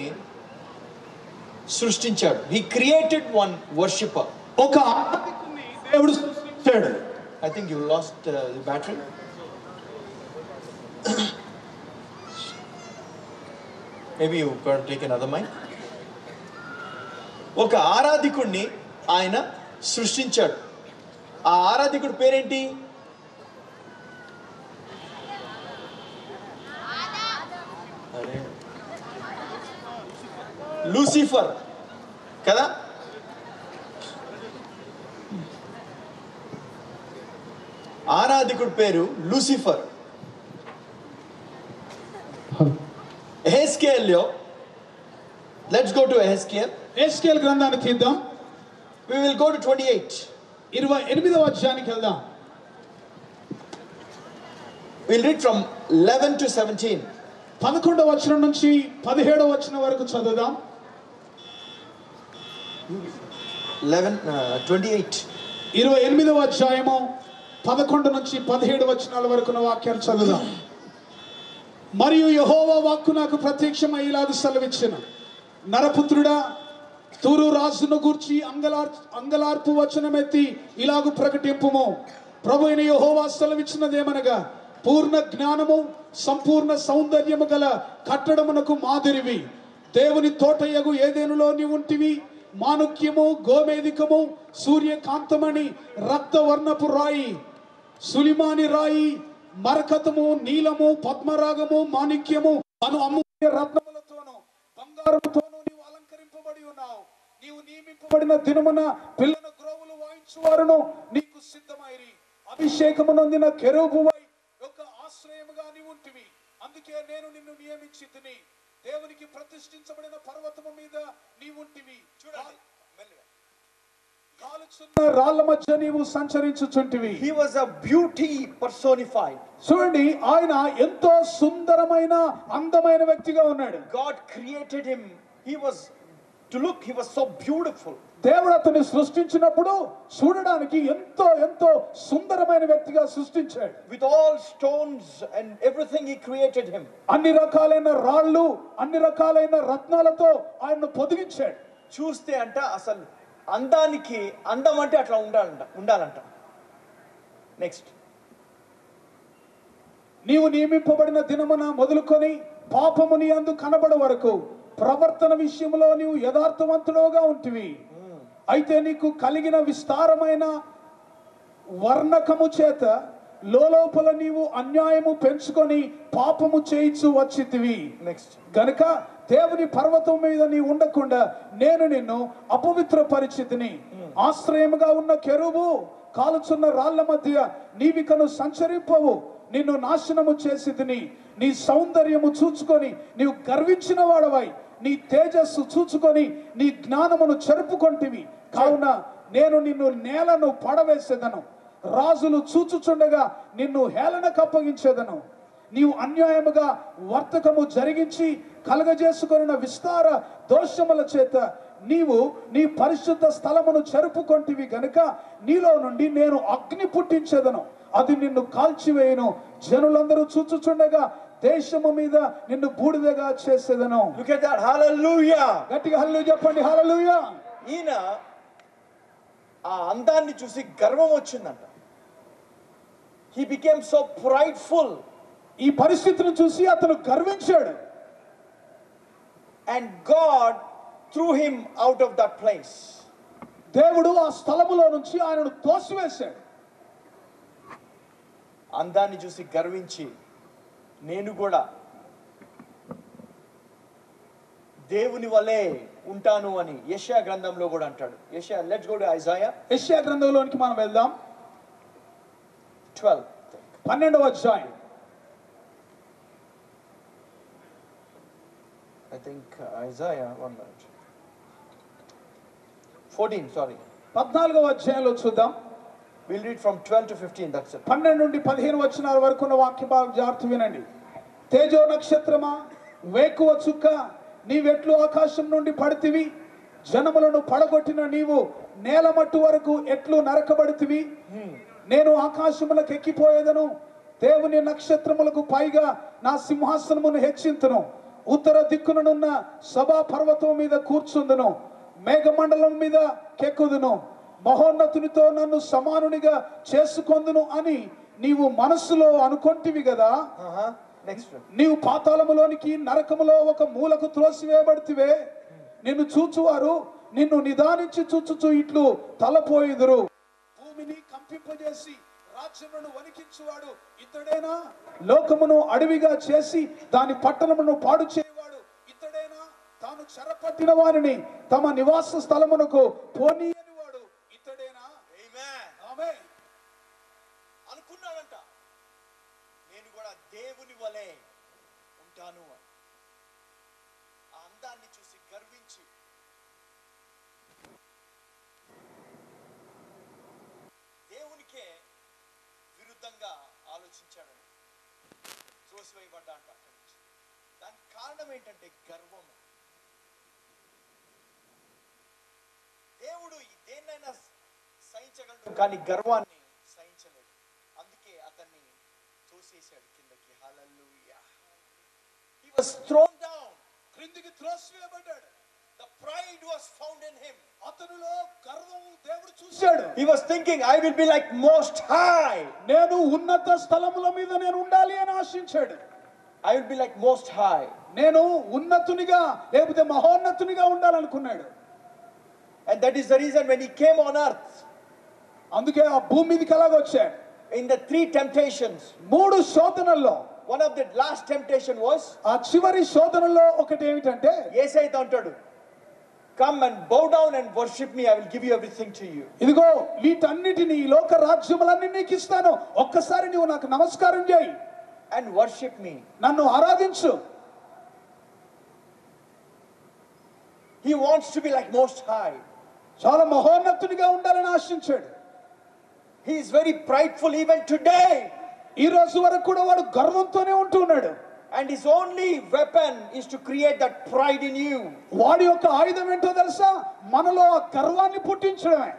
సృష్టించాడు. He created one worshipper. ఒక ఆరాధికుణ్ణి దేవుడు సృష్టించాడు. I think you lost the battery. Maybe you can take another mic. ఒక ఆరాధికుణ్ణి ఆయన సృష్టించాడు. ఆ ఆరాధికుడి పేరేంటి? లూసిఫర్ కదా. ఆరాధికుడి పేరు లూసిఫర్. ఎహెస్కేల్లో, let's go to Ezekiel. Ezekiel గ్రంథాన్ని తీద్దాం. We will go to 28. 28వ అధ్యాయానికి వెళ్దాం. We'll read from 11 to 17. 11వ వచనం నుంచి 17వ వచనం వరకు చదువుదాం. 28. 28వ అధ్యాయము 11 నుంచి 17 వచనాల వరకు వాక్యాలు చదువుదాం. మరియు యెహోవా వాక్కు నాకు ప్రత్యక్షమై ఇలాగు సెలవిచ్చెను, నరపుత్రుడా, తూరు రాజును గూర్చి అంగలార్పు వచనమెత్తి ఇలాగు ప్రకటింపుము. ప్రభు అయిన యెహోవా సెలవిచ్చినదేమనగా, పూర్ణ జ్ఞానము సంపూర్ణ సౌందర్యము గల కట్టడమునకు మాదిరివి. దేవుని తోటయగు ఏదెనులో నీవుంటివి. మాణుక్యము, గోమేధికము, సూర్యకాంతమణి, రక్తవర్ణపు రాయి, సులిమాని రాయి, మరకతము, నీలము, పద్మరాగము, మాణిక్యము అను అమూల్య రత్నములతోను బంగారముతోను నీవు అలంకరింపబడి ఉన్నావు. నీవు నియమింపబడిన దినమున పిల్లల గ్రోవులు వాయించువారును నీకు సిద్ధమైరి. అభిషేకము నొందిన కెరూబువై ఒక ఆశ్రయముగా నీవు ఉంటివి. అందుకే నేను నిన్ను నియమించితిని. దేవునికి ప్రతిష్ఠించబడిన పర్వతము మీద నీవుంటివి. చూడండి, కాలుచున్న రాళ్ల మధ్య నీవు సంచరించుచుంటివి. He was a beauty personified. చూడండి, ఆయన ఎంతో సుందరమైన అందమైన వ్యక్తిగా ఉన్నాడు. God created him. He was so beautiful. దేవుడు అతన్ని సృష్టించినప్పుడు చూడడానికి ఎంతో ఎంతో సుందరమైన వ్యక్తిగా సృష్టించాడు. With all stones and everything he created him. అన్ని రకాలైన రాళ్ళు, అన్ని రకాలైన రత్నాలతో ఆయన్ను పొదిగించాడు. చూస్తే అంట అసలు అందానికి అందం అంటే అట్లా ఉండాలంట. నెక్స్ట్, నీవు నియమింపబడిన దినమున మొదలుకొని పాపము నీ అందు కనబడ వరకు ప్రవర్తన విషయంలో నీవు యథార్థవంతుడుగా ఉంటివి. అయితే నీకు కలిగిన విస్తారమైన వర్ణకము చేత లోపల నీవు అన్యాయము పెంచుకొని పాపము చేయించు వచ్చితివి. నెక్స్ట్, గనుక దేవుని పర్వతం మీద నీ ఉండకుండా నేను నిన్ను అపవిత్ర పరిచితిని. ఆశ్రయముగా ఉన్న కెరూబు కాలుచున్న రాళ్ల మధ్య నీవికను సంచరింపవు. నిన్ను నాశనము చేసితిని. నీ సౌందర్యము చూచుకొని నీవు గర్వించిన వాడవై నీ తేజస్సు చూచుకొని నీ జ్ఞానమును చెరుపుకొంటివి. కావున నేను నిన్ను నేలను పడవేసేదను. రాజులు చూచుచుండగా నిన్ను హేళనకు అప్పగించేదను. నీవు అన్యాయముగా వర్తకము జరిగించి కలగజేసుకొనిన విస్తార దోషముల చేత నీవు నీ పరిశుద్ధ స్థలమును చెరుపుకొంటివి గనుక నీలో నుండి నేను అగ్ని పుట్టించేదను. అది నిన్ను కాల్చివేయను. జనులందరూ చూచుచుండగా దేశము మీద నిన్ను బూడిదగా చేసేదను. Look at that. Hallelujah. గట్టిగా హల్లెలూయా చెప్పండి. హల్లెలూయా. ఈయన ఆ అందాన్ని చూసి గర్వం వచ్చిందంట. He became so prideful. ఈ పరిస్థితిని చూసి అతను గర్వించాడు. And God threw him out of that place. దేవుడు ఆ స్థలములో నుంచి ఆయనను తోసివేశాడు. అందాన్ని చూసి గర్వించి నేను కూడా దేవుని వలే ఉంటాను అని యెషయా గ్రంథంలో కూడా అంటాడు. యెషయా, లెట్స్ గో టు ఐజాయా. యెషయా గ్రంథంలోనికి మనం వెళ్దాం. 12వ అధ్యాయం. I think Isaiah 1 minute. 14, sorry. 14వ అధ్యాయంలో చూద్దాం. We'll read from 12 to 15, that's it. 12 నుండి 15 వచనాల వరకు ఉన్న వాక్య భాగం జాగ్రత్త వినండి. తేజో నక్షత్రమా, వేకువ చుక్క, నీవెట్లు ఆకాశం నుండి పడితివి, జనములను పడగొట్టిన నీవు నేల మట్టు వరకు ఎట్లు నరకబడితివి. నేను ఆకాశములకు ఎక్కిపోయేదను, దేవుని నక్షత్రములకు పైగా నా సింహాసనమును హెచ్చింతును. ఉత్తర దిక్కుననున్న సభా పర్వతం మీద కూర్చుందును, మేఘమండలం మీద కెక్కుదును, మహోన్నతునితో నన్ను సమానునిగా చేసుకొందును అని నీవు మనస్సులో అనుకొంటివి కదా. నీవు పాతాళములోనికి, నరకములో ఒక మూలకు త్రోసివేయబడితివే. నిన్ను చూచువారు నిన్ను నిదానించి చూచుచు ఇట్లు తలపోయిదురు. భూమిని కంపింపజేసి రాజ్యమును వణికించువాడు ఇతడేనా? లోకమును అడవిగా చేసి దాని పట్టణమును పాడు చేయవాడు ఇతడేనా? తాను చెరపట్టిన వారిని తమ నివాస స్థలమునకు పోనీయని వాడు ఇతడేనా? ఆమేన్. అనుకున్నాడంట, నేను కూడా దేవుని వలె ఉంటాను. ఆ అందాన్ని చూసి గర్వించి దేవునికే విరుద్ధంగా ఆలోచించాడు, త్రోసివేయబడ్డా అంట. దానికి కారణం ఏంటంటే గర్వము. దేవుడు దేన్నైనా సహించగలడు, కానీ గర్వాన్ని సహించలేడు. అందుకే అతన్ని తోసేశాడు కిందకి. హల్లెలూయా. He was thrown down. క్రిందికి త్రోసివేయబడ్డాడు. The pride was found in him. అతనిలో గర్వము దేవుడు చూశాడు. He was thinking, I will be like most high. నేను ఉన్నత స్థలముల మీద నేను ఉండాలి అని ఆశించాడు. I will be like most high. నేను ఉన్నతునిగా లేకపోతే మహోన్నతునిగా ఉండాలనుకున్నాడు. And that is the reason when he came on earth, అందుకే ఆ భూమి మీదకి ఎలాగొచ్చాడు. in the 3 temptations, 3 శోధనల్లో one of the last temptation was, ఆ చివరి శోధనలో ఒకటి ఏమిటంటే, యేసయ్యతో అంటాడు, come and bow down and worship me, I will give you everything to you. ఇదిగో వీటన్నిటిని, ఈ లోక రాజ్యములన్నీ నీకు ఇస్తాను, ఒక్కసారి నువ్వు నాకు నమస్కారం చేయి, and worship me. నన్ను ఆరాధించు. He wants to be like most high. చాలా మహోన్నతునిగా ఉండాలని ఆశించాడు. He is very prideful even today. ఈ రోజు వరకు కూడా వాడు గర్వంతోనే ఉంటున్నాడు. And his only weapon is to create that pride in you. వాడి యొక్క ఆయుధం ఏంటో తెలుసా? మనలో ఆ గర్వాన్ని పుట్టించడమే.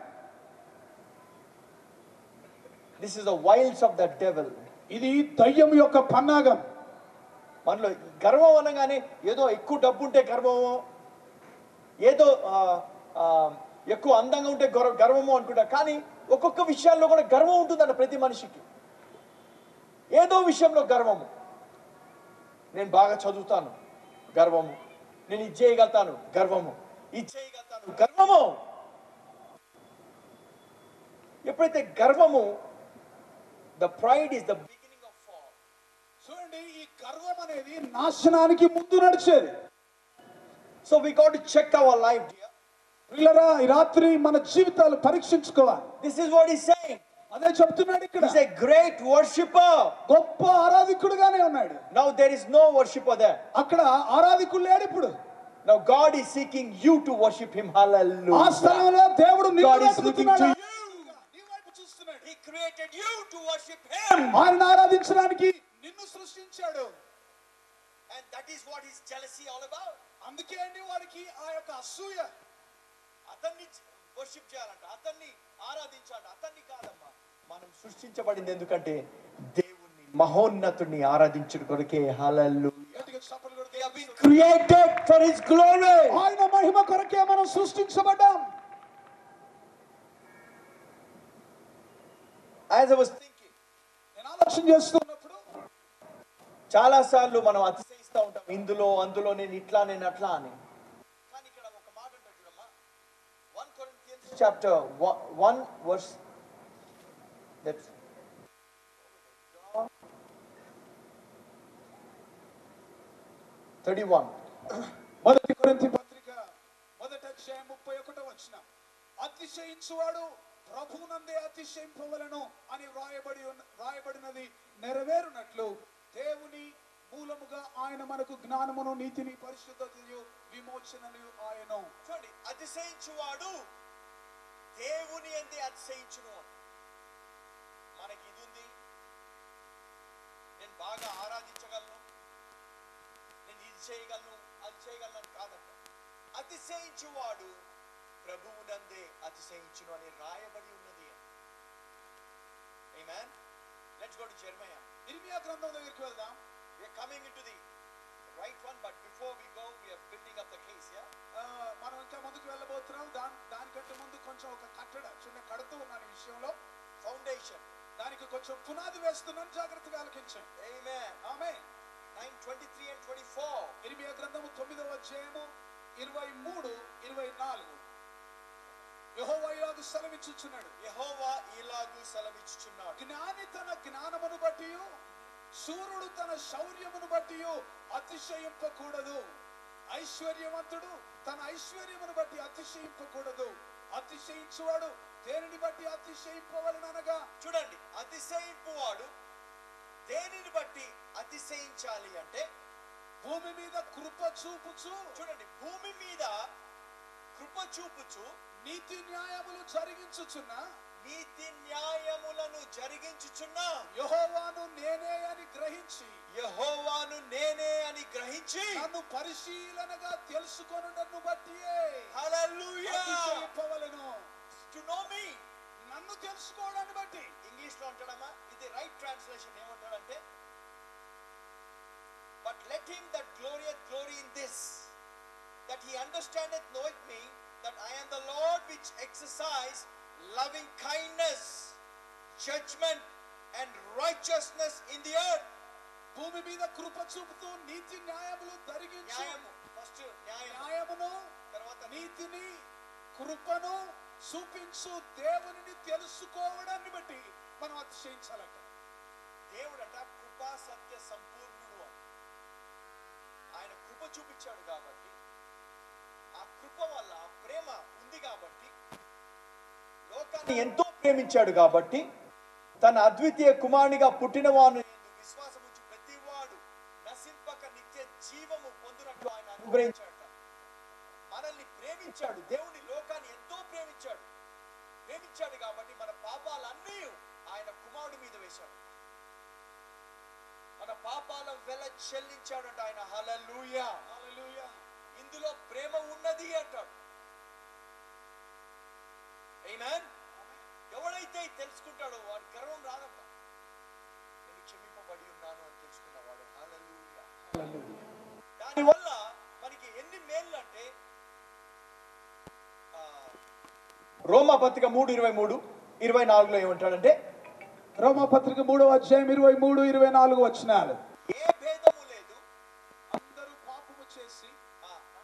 This is the wiles of the devil. ఇది దయ్యం యొక్క పన్నాగం. మనలో గర్వం అనగానే ఏదో ఎక్కువ డబ్బు ఉంటే గర్వమో, ఏదో ఎక్కువ అందంగా ఉంటే గర్వమో అనుకుంటా. కానీ ఒక్కొక్క విషయాల్లో కూడా గర్వం ఉంటుందంట ప్రతి మనిషికి. ఏదో విషయంలో గర్వము. నేను బాగా చదువుతాను, గర్వము. నేను ఇది చేయగలుగుతాను, గర్వము. ఇది చేయగలుగుతాను, గర్వము. ఎప్పుడైతే గర్వము, the pride is the beginning of fall. చూడండి, ఈ గర్వం అనేది నాశనానికి ముందు నడిచేది. So we got to check our life, dear. పిల్లరా, ఈ రాత్రి మన జీవితాలు పరీక్షించుకోవాలి. This is what he's saying. అదే చెప్తున్నాడు ఇక్కడ. He's a great worshipper. గొప్ప ఆరాధికుడుగానే ఉన్నాడు. Now there is no worshipper there. అక్కడ ఆరాధికుడు లేడు ఇప్పుడు. Now God is seeking you to worship him. Hallelujah. ఆ స్థలంలో దేవుడు నిన్ను వెతుకుతున్నాడు. He created you to worship him. ఆయన ఆరాధించడానికి నిన్ను సృష్టించాడు. And that is what his jealousy all about. అందుకే అండి వారికి ఆ యొక్క అసూయ. అతన్ని వర్షిప్ చేయాలంట, అతన్ని ఆరాధించాలంట. అతన్ని కాదమ్మా, మనం సృష్టించబడింది ఎందుకంటే దేవుణ్ణి, మహోన్నతుడిని ఆరాధించుట కొరకే. హల్లెలూయా. We have been created for his glory. ఆయన మహిమ కొరకే మనం సృష్టించబడ్డాం. As I was thinking, నేను ఆలోచన చేస్తున్నప్పుడు చాలా సార్లు మనం అతిశయిస్తూ ఉంటాం, ఇందులో అందులో నేను ఇట్లా నేను అట్లా అని. కానీ ఇక్కడ ఒక మాట ఉంటుంది చూడమ్మా. 1 Corinthians chapter 1 verse 31. మొదటి కొరింథీ పత్రిక 1:31 అతిశయించువాడు ప్రభువునందే అతిశయింపవలెను అని రాయబడినది నెరవేరునట్లు దేవుని మూలముగా ఆయన మనకు జ్ఞానమును, నీతిని, పరిశుద్ధతయు, విమోచనను ఆయను. చూడండి, అతిశయించువాడు దేవుని యందే అతిశయించును. మనకి ఇది ఉంది, నేను బాగా ఆరాధించగలను, చేయగలను అది చేయగలను కాదంట. అతిశయించువాడు ప్రభువునందే అతిశయించును అని రాయబడి ఉన్నది. ఆమేన్. Let's go to Jeremiah. ఇర్మియా గ్రంథం దగ్గరికి వెళ్దాం. We are coming into the right one, but before we go we are building up the case. మనం ఇంకా ముందుకు వెళ్ళబోతున్నాం. దానికంటే ముందు కొంచెం ఒక కట్టడ చిన్న కడుతూ ఉన్నాను విషయంలో. ఫౌండేషన్, దానికి కొంచెం పునాది వేస్తున్నాను, జాగ్రత్తగా ఆలకించండి. ఆమేన్. ఆమేన్. 9:23 and 24. ఇర్మియా గ్రంథము 9వ అధ్యాయము 23, 24. యెహోవా ఇలాగు సెలవిచ్చుచున్నాడు. యెహోవా ఇలాగు సెలవిచ్చుచున్నాడు. జ్ఞాని తన జ్ఞానమును బట్టి, శూరుడు తన శౌర్యమును బట్టి అతిశయింపకూడదు. ఐశ్వర్యవంతుడు తన ఐశ్వర్యమును బట్టి అతిశయింపకూడదు. అతిశయించువాడు దేనిని బట్టి అతిశయింపవలననగా, చూడండి, అతిశయింపువాడు దేనిని బట్టి అతిశయించాలి అంటే భూమి మీద కృప చూపుచు, చూడండి, భూమి మీద కృప చూపుచు నీతి న్యాయములు జరిగించుచున్న, నీతి న్యాయములను జరిగించుచున్న యెహోవాను నేనే అని గ్రహించి, యెహోవాను నేనే అని గ్రహించి నన్ను పరిశీలనగా తెలుసుకొనుటను బట్టియే హల్లెలూయా అతిశయింపవలెను. టు నో మీ, నన్ను తెలుసుకోవడాన్ని బట్టి. ఇంగ్లీష్ లో అంటాడమ్మా, ఇది రైట్ ట్రాన్స్లేషన్ ఏమంటాడంటే, but let him that glorieth glory in this, that he understandeth knoweth me, that I am the Lord which exercise loving kindness, judgment and righteousness in the earth. భూమి మీద కృప చూపుతూ నీతి న్యాయములు జరిగించు. న్యాయము first, న్యాయమును, తర్వాత నీతిని, కృపను చూపించు దేవునిని తెలుసుకోవడాన్ని బట్టి మనం అతిశయించాలంట. దేవుడట కృపా సత్య సంపూర్ణుడు అని. ఆయన కృప చూపించాడు కాబట్టి, ఆ కృప వల్ల ఆ ప్రేమ ఉంది కాబట్టి, లోకాన్ని ఎంతో ప్రేమించాడు కాబట్టి, తన అద్వితీయ కుమారునిగా పుట్టిన వాడు విశ్వాసం ఉంచి ప్రతివాడు నశింపక నిత్య జీవము పొందినట్లు ఆయన అనుగ్రహించాడు. మనల్ని ప్రేమించాడు. దేవుని లోకాన్ని ఎంతో ప్రేమించాడు. ప్రేమించాడు కాబట్టి మన పాపాలన్నీ ఆయన కుమారుడి మీద వేశాడు. మన పాపాల వెల చెల్లించాడంట ఆయన. హల్లెలూయా, హల్లెలూయా. ఇందులో ప్రేమ ఉన్నది అంటాడు. ఆమేన్. ఎవడైతే తెలుసుకుంటాడో వాడు గర్వం రాదంట. నేను క్షమింపబడి ఉన్నాను అని తెలుసుకున్నవాడు. హల్లెలూయా, హల్లెలూయా. దానివల్ల మనకి ఎన్ని మేళ్ళు అంటే, రోమాపత్రిక 3:23, 24లో ఏమంటాడంటే, రోమాపత్రిక 3వ అధ్యాయం 23, 24 వచనాలు. ఏ భేదము లేదు, అందరూ పాపము చేసి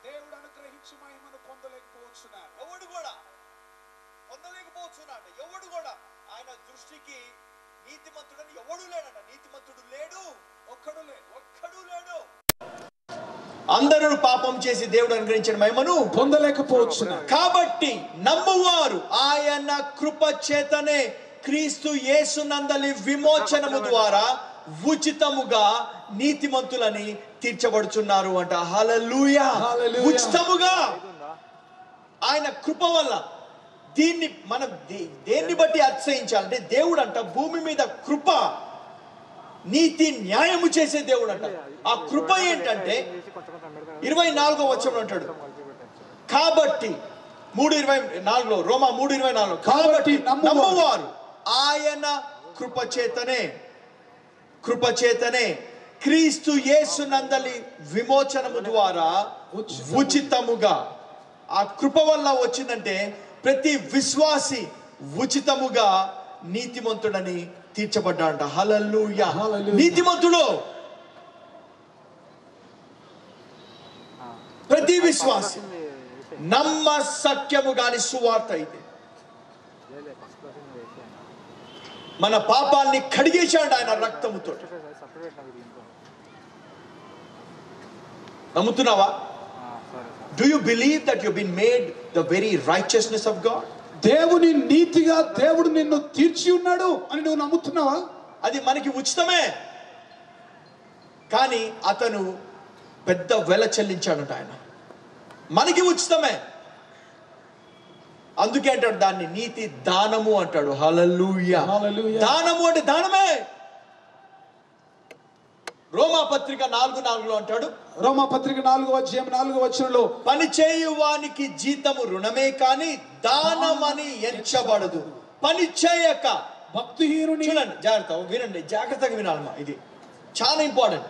దేవుడు అనుగ్రహించు మహిమను పొందలేకపోతున్నారు. ఎవడు కూడా పొందలేకపోతున్నాడు. ఎవడు కూడా ఆయన దృష్టికి నీతిమంతుడని ఎవడు లేడంట. నీతిమంతుడు లేడు, ఒక్కడు లేడు. అందరూ పాపం చేసి దేవుడు అనుగ్రహించిన మహిమను పొందలేకపోతున్నారు. కాబట్టి నమ్మువారు ఆయన కృప చేతనే క్రీస్తు యేసునందలి విమోచనము ద్వారా ఉచితముగా నీతిమంతులని తీర్చబడుచున్నారు అంట. హల్లెలూయా, ఉచితముగా ఆయన కృప వల్ల. దీన్ని మనం దేన్ని బట్టి అతిశయించాలంటే, దేవుడు అంట భూమి మీద కృప, నీతి న్యాయము చేసే దేవుడు అంట. ఆ కృప ఏంటంటే 24వ వచనం అంటాడు, కాబట్టి 3:24లో, రోమా 3:24లో, కాబట్టి నమ్మువారు ఆయన కృప చేతనే క్రీస్తు యేసునందలి విమోచనము ద్వారా ఉచితముగా. ఆ కృప వల్ల వచ్చిందంటే ప్రతి విశ్వాసి ఉచితముగా నీతిమంతుడని తీర్చబడ్డాడంట. హల్లెలూయా, నీతిమంతుడు ప్రతి విశ్వాసి. నమ్మ సత్యము గాని సువార్త అయితే మన పాపాల్ని కడిగేశాడు ఆయన రక్తముతో. నమ్ముతున్నావా? Do you believe that you've been made the very righteousness of God? దేవుని నీతిగా దేవుడు నిన్ను తీర్చి ఉన్నాడు అని నువ్వు నమ్ముతున్నావా? అది మనకి ఉచితమే, కానీ అతను పెద్ద వెల చెల్లించాడట ఆయన. మనకి ఉచితమే, అందుకే అంటాడు దాన్ని నీతి దానము అంటాడు. హల్లెలూయా, దానము అంటే దానమే. రోమాపత్రిక 4:4 అంటాడు, రోమాపత్రిక 4:4 పని చేయువానికి జీతము రుణమే కాని దానమని ఎంచబడదు. పని చేయక భక్తిహీనుని, చూడండి జాగ్రత్త వినండి, జాగ్రత్తగా వినాలమ్మా, ఇది చాలా ఇంపార్టెంట్.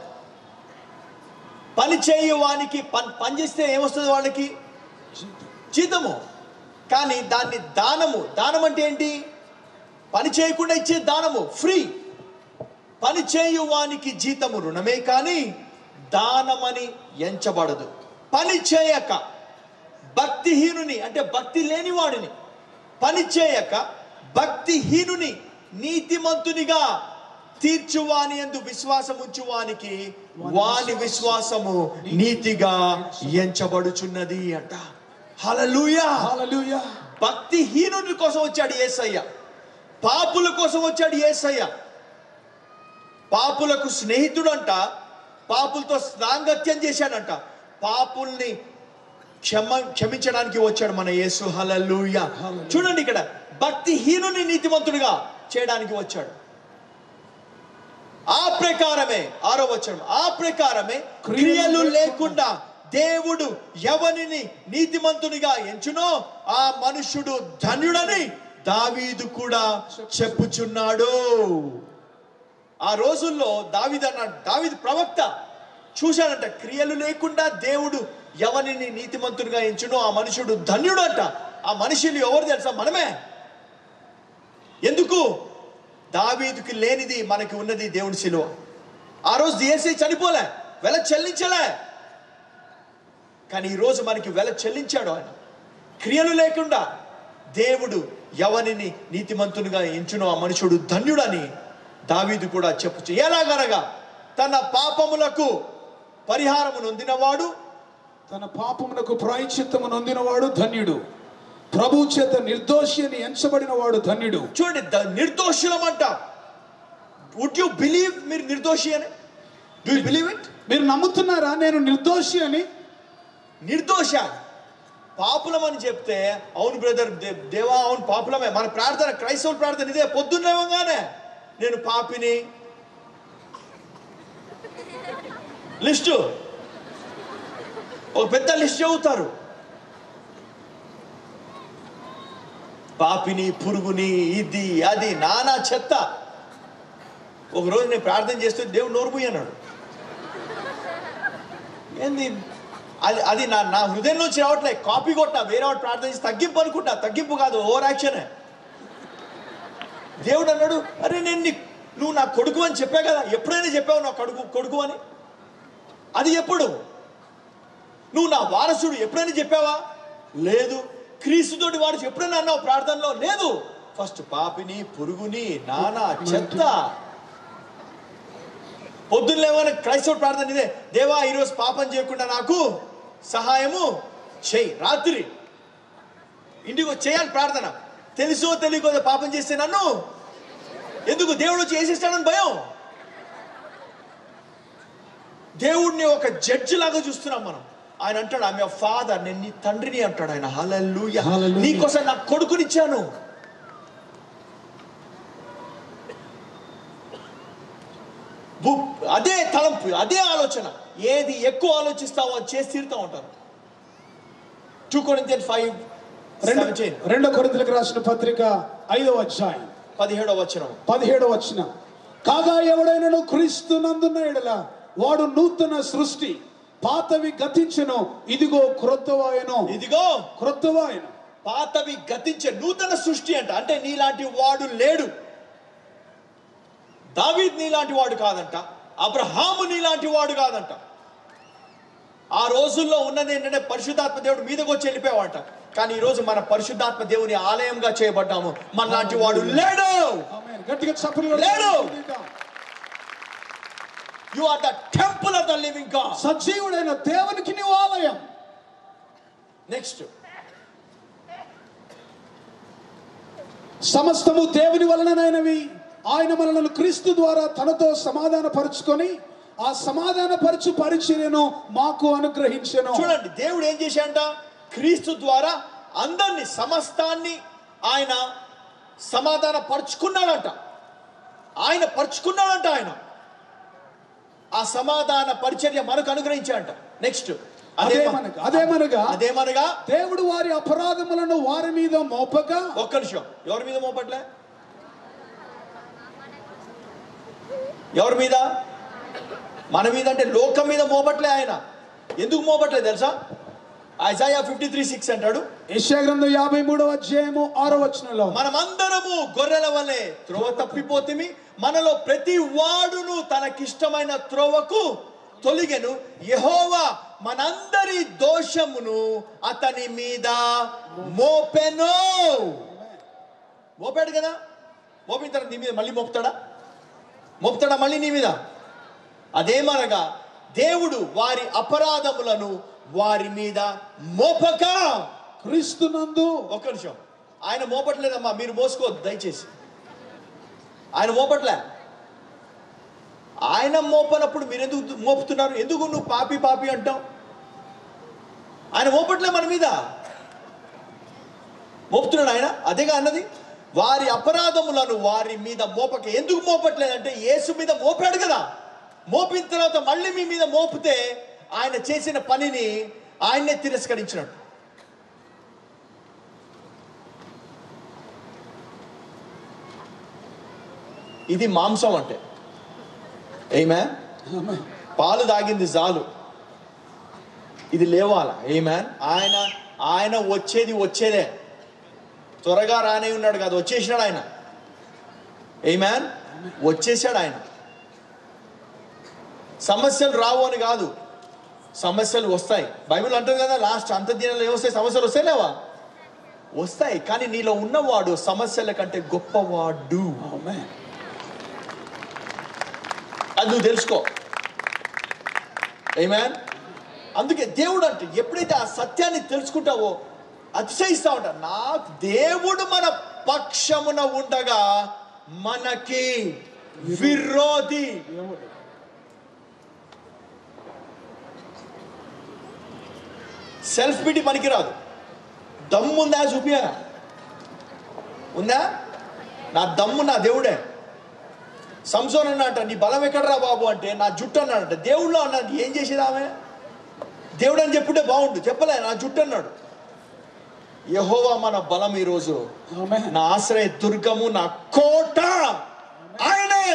పని చేయువానికి పని చేస్తే ఏమొస్తుంది వాళ్ళకి? జీతము. కానీ దాన్ని దానం అంటే ఏంటి? పని చేయకుండా ఇచ్చే దానము, ఫ్రీ. పని చేయువానికి జీతము రుణమే కానీ దానమని ఎంచబడదు. పని చేయక భక్తిహీనుని అంటే భక్తి లేనివాడిని, పని చేయక భక్తిహీనుని నీతిమంతునిగా తీర్చువాని యందు విశ్వాసం ఉంచువానికి వాని విశ్వాసము నీతిగా ఎంచబడుచున్నది అంట. హల్లెలూయా, హల్లెలూయా. భక్తిహీనుని కోసం వచ్చాడు యేసయ్య, పాపుల కోసం వచ్చాడు యేసయ్య. పాపులకు స్నేహితుడంట, పాపులతో సాంగత్యం చేశాడంట, పాపుల్ని క్షమించడానికి వచ్చాడు మన యేసు. హల్లెలూయా. చూడండి ఇక్కడ భక్తిహీనుని నీతిమంతుడిగా చేయడానికి వచ్చాడు. ఆ ప్రకారమే 6వ వచనం, ఆ ప్రకారమే క్రియలు లేకుండా దేవుడు ఎవరిని నీతిమంతునిగా ఎంచునో ఆ మనుషుడు ధన్యుడని దావీదు కూడా చెప్పుచున్నాడు. ఆ రోజుల్లో దావీదు ప్రవక్త చూశాడంట, క్రియలు లేకుండా దేవుడు ఎవరిని నీతిమంతునిగా ఎంచునో ఆ మనుషుడు ధన్యుడు అంట. ఆ మనుషులు ఎవరు తెలుసా? మనమే. ఎందుకు? దావీదుకి లేనిది మనకి ఉన్నది దేవుడి శిలువ. ఆ రోజు యేసయ్య చనిపోలే, వెల చెల్లించలే, కానీ ఈరోజు మనకి వెల చెల్లించాడు ఆయన. క్రియలు లేకుండా దేవుడు ఎవరిని నీతిమంతునిగా ఎంచునో ఆ మనుషుడు ధన్యుడని దావీదు కూడా చెప్పుచు. ఎలాగనగా తన పాపములకు పరిహారము నొందినవాడు, తన పాపములకు ప్రాయశ్చిత్తము నొందినవాడు ధన్యుడు, ప్రభు చేత నిర్దోషి అని ఎంచబడిన వాడు ధన్యుడు. చూడండి, నిర్దోషులమంట. వుడ్ యు బిలీవ్ మీరు నిర్దోషి అని? Do you believe it? మీరు నమ్ముతున్నారా నేను నిర్దోషి అని? నిర్దోష పాపులమని చెప్తే అవును బ్రదర్, దేవా అవును పాపులమే. మన ప్రార్థన, క్రైస్తవుల ప్రార్థన ఇదే. పొద్దున్నేవంగానే నేను పాపిని, లిస్టు, ఒక పెద్ద లిస్ట్ చదువుతారు. పాపిని, పురుగుని, ఇది అది నానా చెత్త. ఒకరోజు నేను ప్రార్థన చేస్తే దేవుడు నోరు మూయి అన్నాడు. ఏంది అది నా హృదయంలోంచి రావట్లే. కాపీ కొట్టినా, వేరే వాడు ప్రార్థన చేసి తగ్గింపు అనుకుంటా. తగ్గింపు కాదు, ఓవర్ యాక్షనే. దేవుడు అన్నాడు, అరే నువ్వు నా కొడుకు అని చెప్పా కదా, ఎప్పుడైనా చెప్పావు నా కొడుకు అని? అది ఎప్పుడు? నువ్వు నా వారసుడు ఎప్పుడైనా చెప్పావా? లేదు. క్రీస్తుతోటి వారసు ఎప్పుడైనా అన్నావు ప్రార్థనలో? లేదు. ఫస్ట్ పాపిని, పురుగుని, నానా చెత్త. పొద్దున్న లేవని క్రైస్తవ ప్రార్థన ఇదే, దేవా ఈరోజు పాపం చేయకుండా నాకు సహాయము చెయ్యి. రాత్రి ఇంటికి చేయాలి ప్రార్థన. తెలుసో తెలియకో పాపం చేస్తే నన్ను ఎందుకు దేవుడు వచ్చి వేసేస్తాడని భయం. దేవుడిని ఒక జడ్జి లాగా చూస్తున్నాం మనం. ఆయన అంటాడు, ఐఎమ్ యువర్ ఫాదర్, నేను నీ తండ్రిని అంటాడు ఆయన. హల్లెలూయా. నీకోసం నా కొడుకునిచ్చాను. అదే తలంపు, అదే ఆలోచన. ఏది ఎక్కువ ఆలోచిస్తావో అది చేసి తీరుతా ఉంటారు. 2 Corinthians 5:17. 2 కొరింథీయులకు రాసిన పత్రిక 5వ అధ్యాయం 17వ వచనం. 17వ వచనం. కాగా ఎవడైనను క్రీస్తు నందున్న ఎడల వాడు నూతన సృష్టి, పాతవి గతించెను, ఇదిగో క్రొత్తవాయెను. ఇదిగో క్రొత్తవాయెను. పాతవి గతించే నూతన సృష్టి అంట. అంటే నీలాంటి వాడు లేడు. దావీద్ నీలాంటి వాడు కాదంట, అబ్రహాము నీలాంటి వాడు కాదంట. ఆ రోజుల్లో ఉన్నది ఏంటంటే పరిశుద్ధాత్మ దేవుడు మీదకి వచ్చి వెళ్ళిపోయావంట. కానీ ఈ రోజు మన పరిశుద్ధాత్మ దేవుని ఆలయంగా చేయబడ్డాము. మనలాంటి వాడు లేడు. గట్టిగా చప్పట్లు లేడు. You are the temple of the living God. సజీవుడైన దేవునికి నీవు ఆలయం. నెక్స్ట్, సమస్తము దేవుని వలనైనవి, ఆయన మనలను క్రీస్తు ద్వారా తనతో సమాధాన పరుచుకొని ఆ సమాధాన పరచు పరిచర్యను మాకు అనుగ్రహించెను. చూడండి, దేవుడు ఏం చేశాడంట? క్రీస్తు ద్వారా అందరినీ, సమస్తాన్ని ఆయన సమాధాన పరుచుకున్నాడంట. ఆయన పరుచుకున్నాడంట. ఆయన ఆ సమాధాన పరిచర్య మనకు అనుగ్రహించాడంట. నెక్స్ట్ అదేమనగా దేవుడు వారి అపరాధములను వారి మీద మోపక. ఒక్క నిమిషం, ఎవరి మీద మోపట్లే? ఎవరి మీద? మన మీద. అంటే లోకం మీద మోపట్లే ఆయన. ఎందుకు మోపట్లేదు తెలుసా? ఐజాయా 53:6 అంటాడు. యెషయా గ్రంథం 53:6 మనమందరము గొర్రెల వలె త్రోవ తప్పిపోతిమి, మనలో ప్రతి వాడును తనకిష్టమైన త్రోవకు తొలిగెను, యెహోవా మనందరి దోషమును అతని మీద మోపెను. మోపాడు కదా. మోపిన తర్వాత నీ మీద మళ్ళీ మోపుతాడా మళ్ళీ నీ మీద? అదేమనగా దేవుడు వారి అపరాధములను వారి మీద మోపక క్రీస్తునందు. ఒక్క నిమిషం, ఆయన మోపట్లేదమ్మా, మీరు మోసుకోవద్దు దయచేసి. ఆయన మోపట్లే. ఆయన మోపనప్పుడు మీరు ఎందుకు మోపుతున్నారు? ఎందుకు నువ్వు పాపి పాపి అంటావు? ఆయన మోపట్లే మన మీద, మోపుతున్నాడు ఆయన. అదేగా అన్నది, వారి అపరాధములను వారి మీద మోపక. ఎందుకు మోపట్లేదంటే యేసు మీద మోపాడు కదా. మోపిన తర్వాత మళ్ళీ మీ మీద మోపితే ఆయన చేసిన పనిని ఆయన్నే తిరస్కరించినట్టు. ఇది మాంసం అంటే. ఆమేన్. పాలు తాగింది చాలు, ఇది లేవాలా. ఆమేన్. ఆయన వచ్చేదే, త్వరగా రానే ఉన్నాడు కాదు, వచ్చేసినాడు ఆయన. ఆమేన్. వచ్చేసాడు ఆయన. సమస్యలు రావు అని కాదు, సమస్యలు వస్తాయి. బైబిల్ అంటుంది కదా, లాస్ట్ అంత దినాలు ఏమొస్తాయి? సమస్యలు వస్తాయి లేవా? వస్తాయి. కానీ నీలో ఉన్నవాడు సమస్యల కంటే గొప్పవాడు. అది నువ్వు తెలుసుకో. ఆమేన్. అందుకే దేవుడు అంటే ఎప్పుడైతే ఆ సత్యాన్ని తెలుసుకుంటావో అతిశయిస్తా ఉంటా. నాకు దేవుడు మన పక్షమున ఉండగా మనకి విరోధి. సెల్ఫ్ పిటి పనికిరాదు. దమ్ముందా చూపియా? ఉందా? నా దమ్ము నా దేవుడే. సంసోన్ అన్నట, నీ బలం ఎక్కడరా బాబు అంటే నా జుట్టు అన్నాడంట. దేవుళ్ళో అన్నాడు. ఏం చేసేది ఆమె? దేవుడు అని చెప్పుంటే బాగుండు, చెప్పలే, నా జుట్టు అన్నాడు. యెహోవా మన బలం. ఈరోజు నా ఆశ్రయ దుర్గము, నా కోట ఆయనే.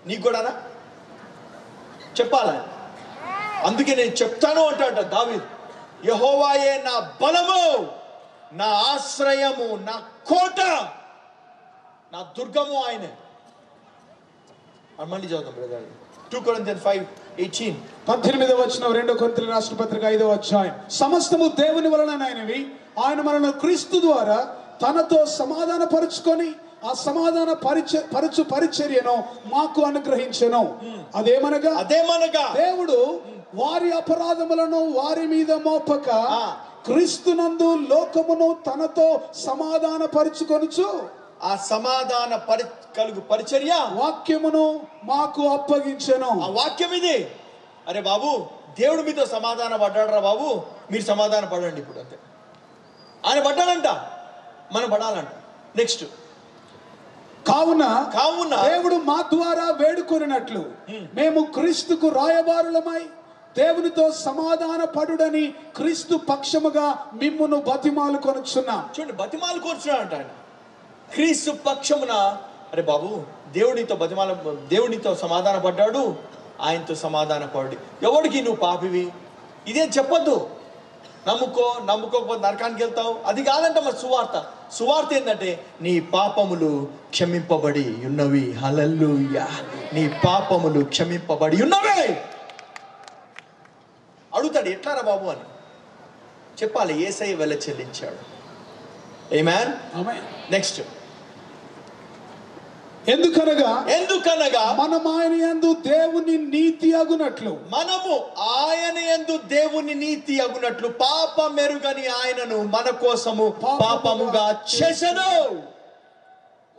నీకు కూడానా చెప్పాలా? అందుకే నేను చెప్తాను అంటాడ దావీదు, యెహోవాయే నా బలము, నా ఆశ్రయము, నా కోట, నా దుర్గము ఆయనే. మళ్ళీ చదువుతాం బ్రదర్. 2 Corinthians 5:18. 18వ వచనం 2 కొరింథీయుల రాసిన పత్రిక 5వ అధ్యాయం. సమస్తము దేవుని వలనైనవి, ఆయన మనల్ని క్రీస్తు ద్వారా తనతో సమాధాన పరుచుకొని ఆ సమాధాన పరచు పరిచర్యను మాకు అనుగ్రహించెను. అదేమనగా దేవుడు వారి అపరాధములను వారి మీద మోపక క్రీస్తునందు లోకమును తనతో సమాధాన పరుచుకొనుచు ఆ సమాధాన కలుగు పరిచర్య వాక్యమును మాకు అప్పగించెను. ఆ వాక్యం ఇది. అరే బాబు, దేవుడు మీతో సమాధాన పడ్డాడు రా బాబు, మీరు సమాధాన పడండి ఇప్పుడు అంతే. ఆయన పడ్డాడంట, మనం పడాలంట. నెక్స్ట్, కావున దేవుడు మా ద్వారా వేడుకొనినట్లు మేము క్రీస్తుకు రాయబారులమై దేవునితో సమాధాన పడుడని క్రీస్తు పక్షముగా మిమ్మును బతిమాలు కొనుచున్నాం. చూడండి, బతిమాలు కొనుచున్నాడంట ఆయన. క్రీస్తు పక్షమున. అరే బాబు, దేవుడితో సమాధాన పడ్డాడు, ఆయనతో సమాధాన పడు. ఎవడికి నువ్వు పాపివి ఇదేం చెప్పొద్దు. నమ్ముకోకపోతే నరకానికి వెళ్తావు, అది కాదంట మరి సువార్త ఏంటంటే నీ పాపములు క్షమింపబడి ఉన్నవి. హల్లెలూయా. నీ పాపములు క్షమింపబడి ఉన్నవి. అడుగుతాడు, ఎట్లారా బాబు అని చెప్పాలి. యేసయ్య వెల చెల్లించాడు. ఆమేన్. నెక్స్ట్, ఎందుకనగా మనం ఆయన యందు దేవుని నీతి అగునట్లు పాపమెరుగని ఆయనను మన కోసము పాపముగా చేసెను.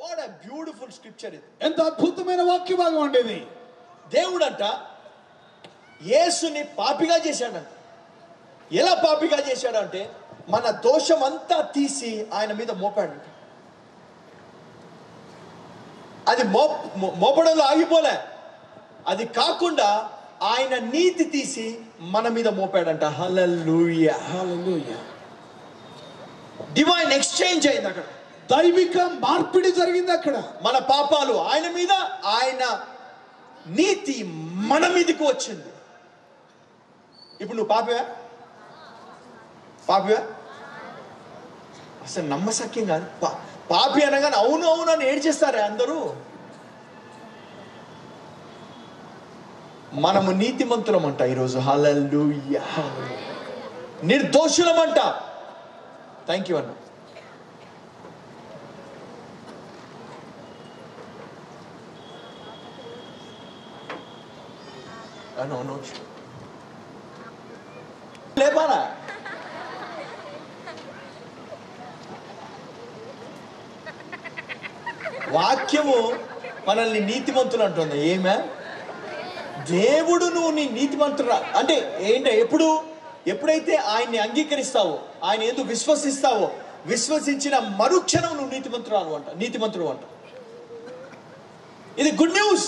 వాట్ ఎ బ్యూటిఫుల్ స్క్రిప్చర్ ఇది. ఎంత అద్భుతమైన వాక్య భాగం అండి ఇది. దేవుడంట యేసుని పాపిగా చేశాడంట. ఎలా పాపిగా చేశాడంటే మన దోషం అంతా తీసి ఆయన మీద మోపాడంట. అది మోపడంలో ఆగిపోలే. అది కాకుండా ఆయన నీతి తీసి మన మీద మోపాడంట. హల్లెలూయా, హల్లెలూయా. డివైన్ ఎక్స్చేంజ్ అయింది అక్కడ, దైవిక మార్పిడి జరిగింది అక్కడ. మన పాపాలు ఆయన మీద, ఆయన నీతి మన మీదకి వచ్చింది. ఇప్పుడు నువ్వు పాపివా? అసలు నమ్మశక్యం కాదు. పాపి అనగానే అవును అవును అని ఏడ్చేస్తారే అందరూ. మనము నీతిమంతులమంట ఈరోజు. హల్లెలూయా, నిర్దోషులమంట. థ్యాంక్ యూ అన్న. లేపానా? వాక్యము మనల్ని నీతిమంతులు అంటుంది. ఏమే దేవుడు నువ్వు నీ నీతిమంతురా అంటే ఏంటి? ఎప్పుడైతే ఆయన్ని అంగీకరిస్తావో, ఆయన ఎందుకు విశ్వసిస్తావో, విశ్వసించిన మరుక్షణం నువ్వు నీతిమంతుడు అంట. ఇది గుడ్ న్యూస్,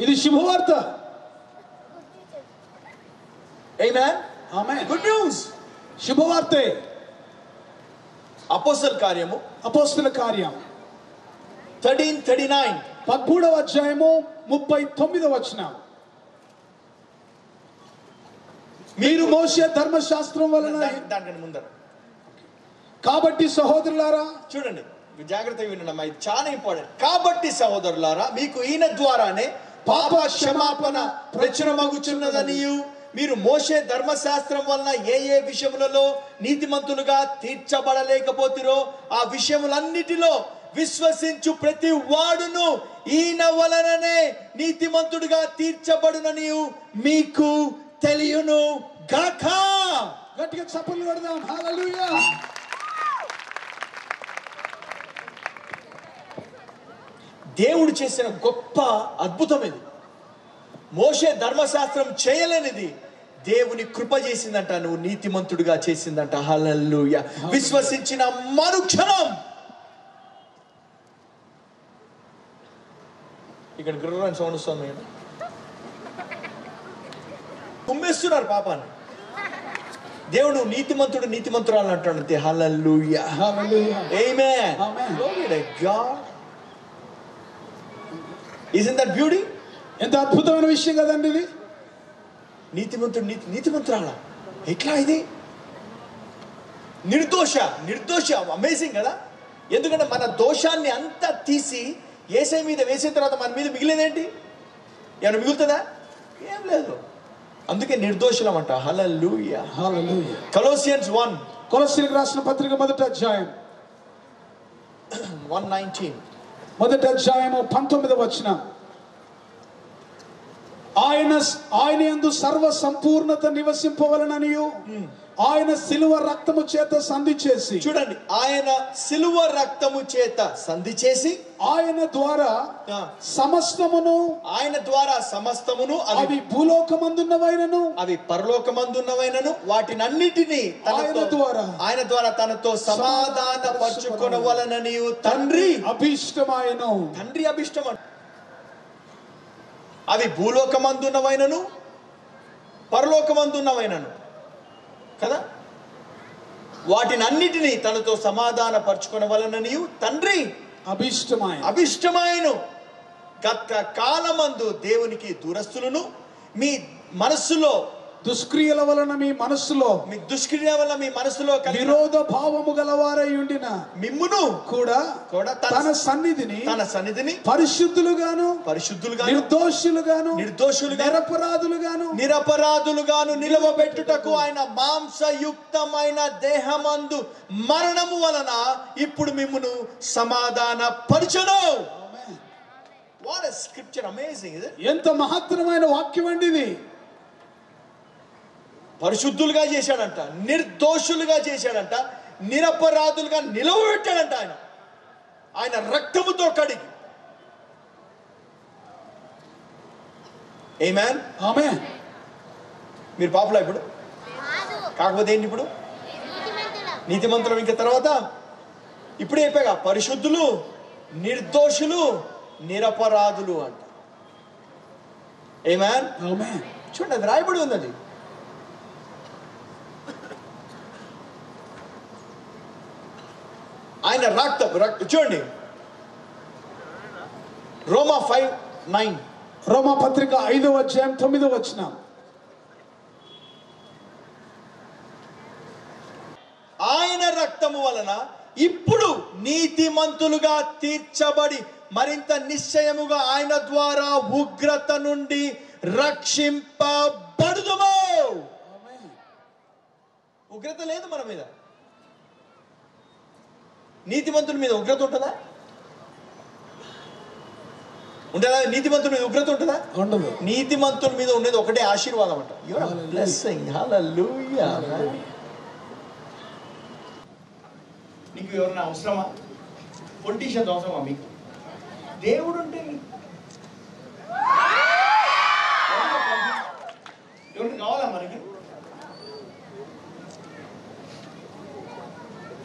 ఇది శుభవార్త. ఆమేన్, ఆమేన్. గుడ్ న్యూస్, శుభవార్తే. అపోస్తల కార్యం 13:39 13వ అధ్యాయము 39వ వచనం. మీరు మోషే ధర్మశాస్త్రం వలన దానికన్నా ముందర కాబట్టి సహోదరులారా, చూడండి జాగ్రత్తగా వినండి, ఇది చాలా ఇంపార్టెంట్. కాబట్టి సహోదరులారా, మీకు ఈయన ద్వారానే పాప క్షమాపణ ప్రచురమగుచున్నదనియు, మీరు మోషే ధర్మశాస్త్రం వలన ఏ విషయములలో నీతిమంతులుగా తీర్చబడలేకపోతిరో ఆ విషయములన్నిటిలో విశ్వసించు ప్రతి వాడును ఈయన వలననే నీతిమంతుడుగా తీర్చబడునని మీకు తెలియను గాక. గట్టిగా చప్పట్లు కొడదాం. హల్లెలూయా. దేవుడు చేసిన గొప్ప అద్భుతం ఇది. మోషే ధర్మశాస్త్రం చేయలేనిది దేవుని కృప చేసిందంట, నువ్వు నీతిమంతుడిగా చేసిందంట. హల్లెలూయా. విశ్వసించిన మరుక్షణం. ఇక్కడ గుర్రం సౌండ్ వస్తుంది, కుమ్మేస్తున్నారు పాపాన్ని. దేవుడు నీతిమంతురాలు అంటాడు. హల్లెలూయా, ఆమేన్. Glory to God. Isn't that beauty? ఎంత అద్భుతమైన విషయం కదండి ఇది. నీతిమంతురాల ఎట్లా ఇది? నిర్దోష అమేజింగ్ కదా. ఎందుకంటే మన దోషాన్ని అంతా తీసి యేసే మీద వేసిన తర్వాత మన మీద మిగిలేదేంటి? ఏమైనా మిగులుతుందా? ఏం లేదు. అందుకే నిర్దోషులం అంట. హల్లెలూయా, హల్లెలూయా. కొలోసియన్స్ 1, కొలస్సీయులకు రాసిన పత్రిక 1వ అధ్యాయం 1:19 1వ అధ్యాయము 19వ వచనం. ఆయన యందు సర్వ సంపూర్ణత నివసింపవలననియు ఆయన శిలువ రక్తము చేత సంధి చేసి, చూడండి, ఆయన శిలువ రక్తము చేత సంధి చేసి ఆయన ద్వారా సమస్తమును అవి భూలోకమందున్నవైనను అవి పరలోకమందున్నవైనను వాటినన్నిటినీ ఆయన ద్వారా తనతో సమాధాన పరచుకొనవలనని తండ్రి అభిష్టమాయను. తండ్రి అభిష్టం. అవి భూలోకమందున్నవైనను పరలోకమందున్నవైనను కదా, వాటినన్నిటినీ తనతో సమాధాన పరచుకొనవలనని తండ్రి అభిష్టమాయను. గత కాలమందు దేవునికి దూరస్తులను మీ మనస్సులో దుష్క్రియల వలన మీ మనస్సులో విరోధ భావము గలవారై ఉండిన మిమ్మును కూడా తన సన్నిధిని పరిశుద్ధులుగాను నిర్దోషులుగాను నిరపరాధులుగాను నిలవబెట్టుటకు ఆయన మాంసయుక్తమైన దేహమందు మరణము వలన ఇప్పుడు మిమ్మును సమాధాన పరచును. What a scripture, amazing, is it? ఎంత మహత్తరమైన వాక్యం అండి ఇది. పరిశుద్ధులుగా చేశాడంట, నిర్దోషులుగా చేశాడంట, నిరపరాధులుగా నిలవబెట్టాడంట. ఆయన రక్తముతో కడిగి. ఆమేన్, ఆమేన్. మీరు పాపలా ఇప్పుడు? కాకపోతే ఏంటి ఇప్పుడు? నీతిమంతులం. ఇంకా తర్వాత ఇప్పుడే చెప్పాగా, పరిశుద్ధులు, నిర్దోషులు, నిరపరాధులు అంట. ఆమేన్. చూడండి, అది రాయబడి ఉన్నది. ఆయన రక్తం చూడండి, రోమా 5:9. రోమా పత్రిక 5వ అధ్యాయం 9వ వచనం. ఆయన రక్తము వలన ఇప్పుడు నీతిమంతులుగా తీర్చబడి మరింత నిశ్చయముగా ఆయన ద్వారా ఉగ్రత నుండి రక్షింపబడుదుము. ఉగ్రత లేదు మన మీద. నీతిమంతుల మీద ఉగ్రత ఉంటుందా? ఉంటుందా? నీతిమంతుల మీద ఉగ్రత ఉంటుందా? ఉండదు. నీతిమంతుల మీద ఉండేది ఒకటే ఆశీర్వాదం అంట. బ్లెస్సింగ్. హల్లెలూయా. నీకు ఎవరైనా అవసరమా? పొలిటీషియన్స్ అవసరమా మీకు? దేవుడు ఉంటే ఎవరికి కావాలా మనకి?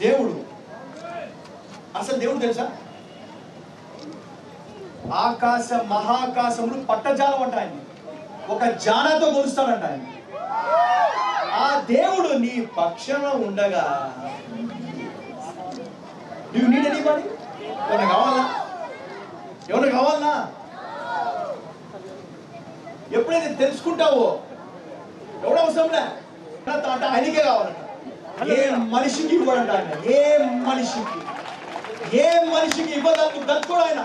దేవుడు అసలు దేవుడు తెలుసా? ఆకాశ మహాకాశములు పట్టజాలం అంట ఆయన. ఒక జానతో కొలుస్తాడంట ఆయన. ఆ దేవుడు నీ పక్షాన ఉండగా నువ్వు నీడ్ ఎనీబడి? ఎవరైనా కావాలా? ఎవరైనా కావాలనా? ఎప్పుడైతే తెలుసుకుంటావో ఎవడ అవసరంలే అంట, ఆయనకే కావాలంట. ఏ మనిషికి ఇవ్వడంట ఆయన. ఏ మనిషికి ఇవ్వడానికి దక్కుడు ఆయన.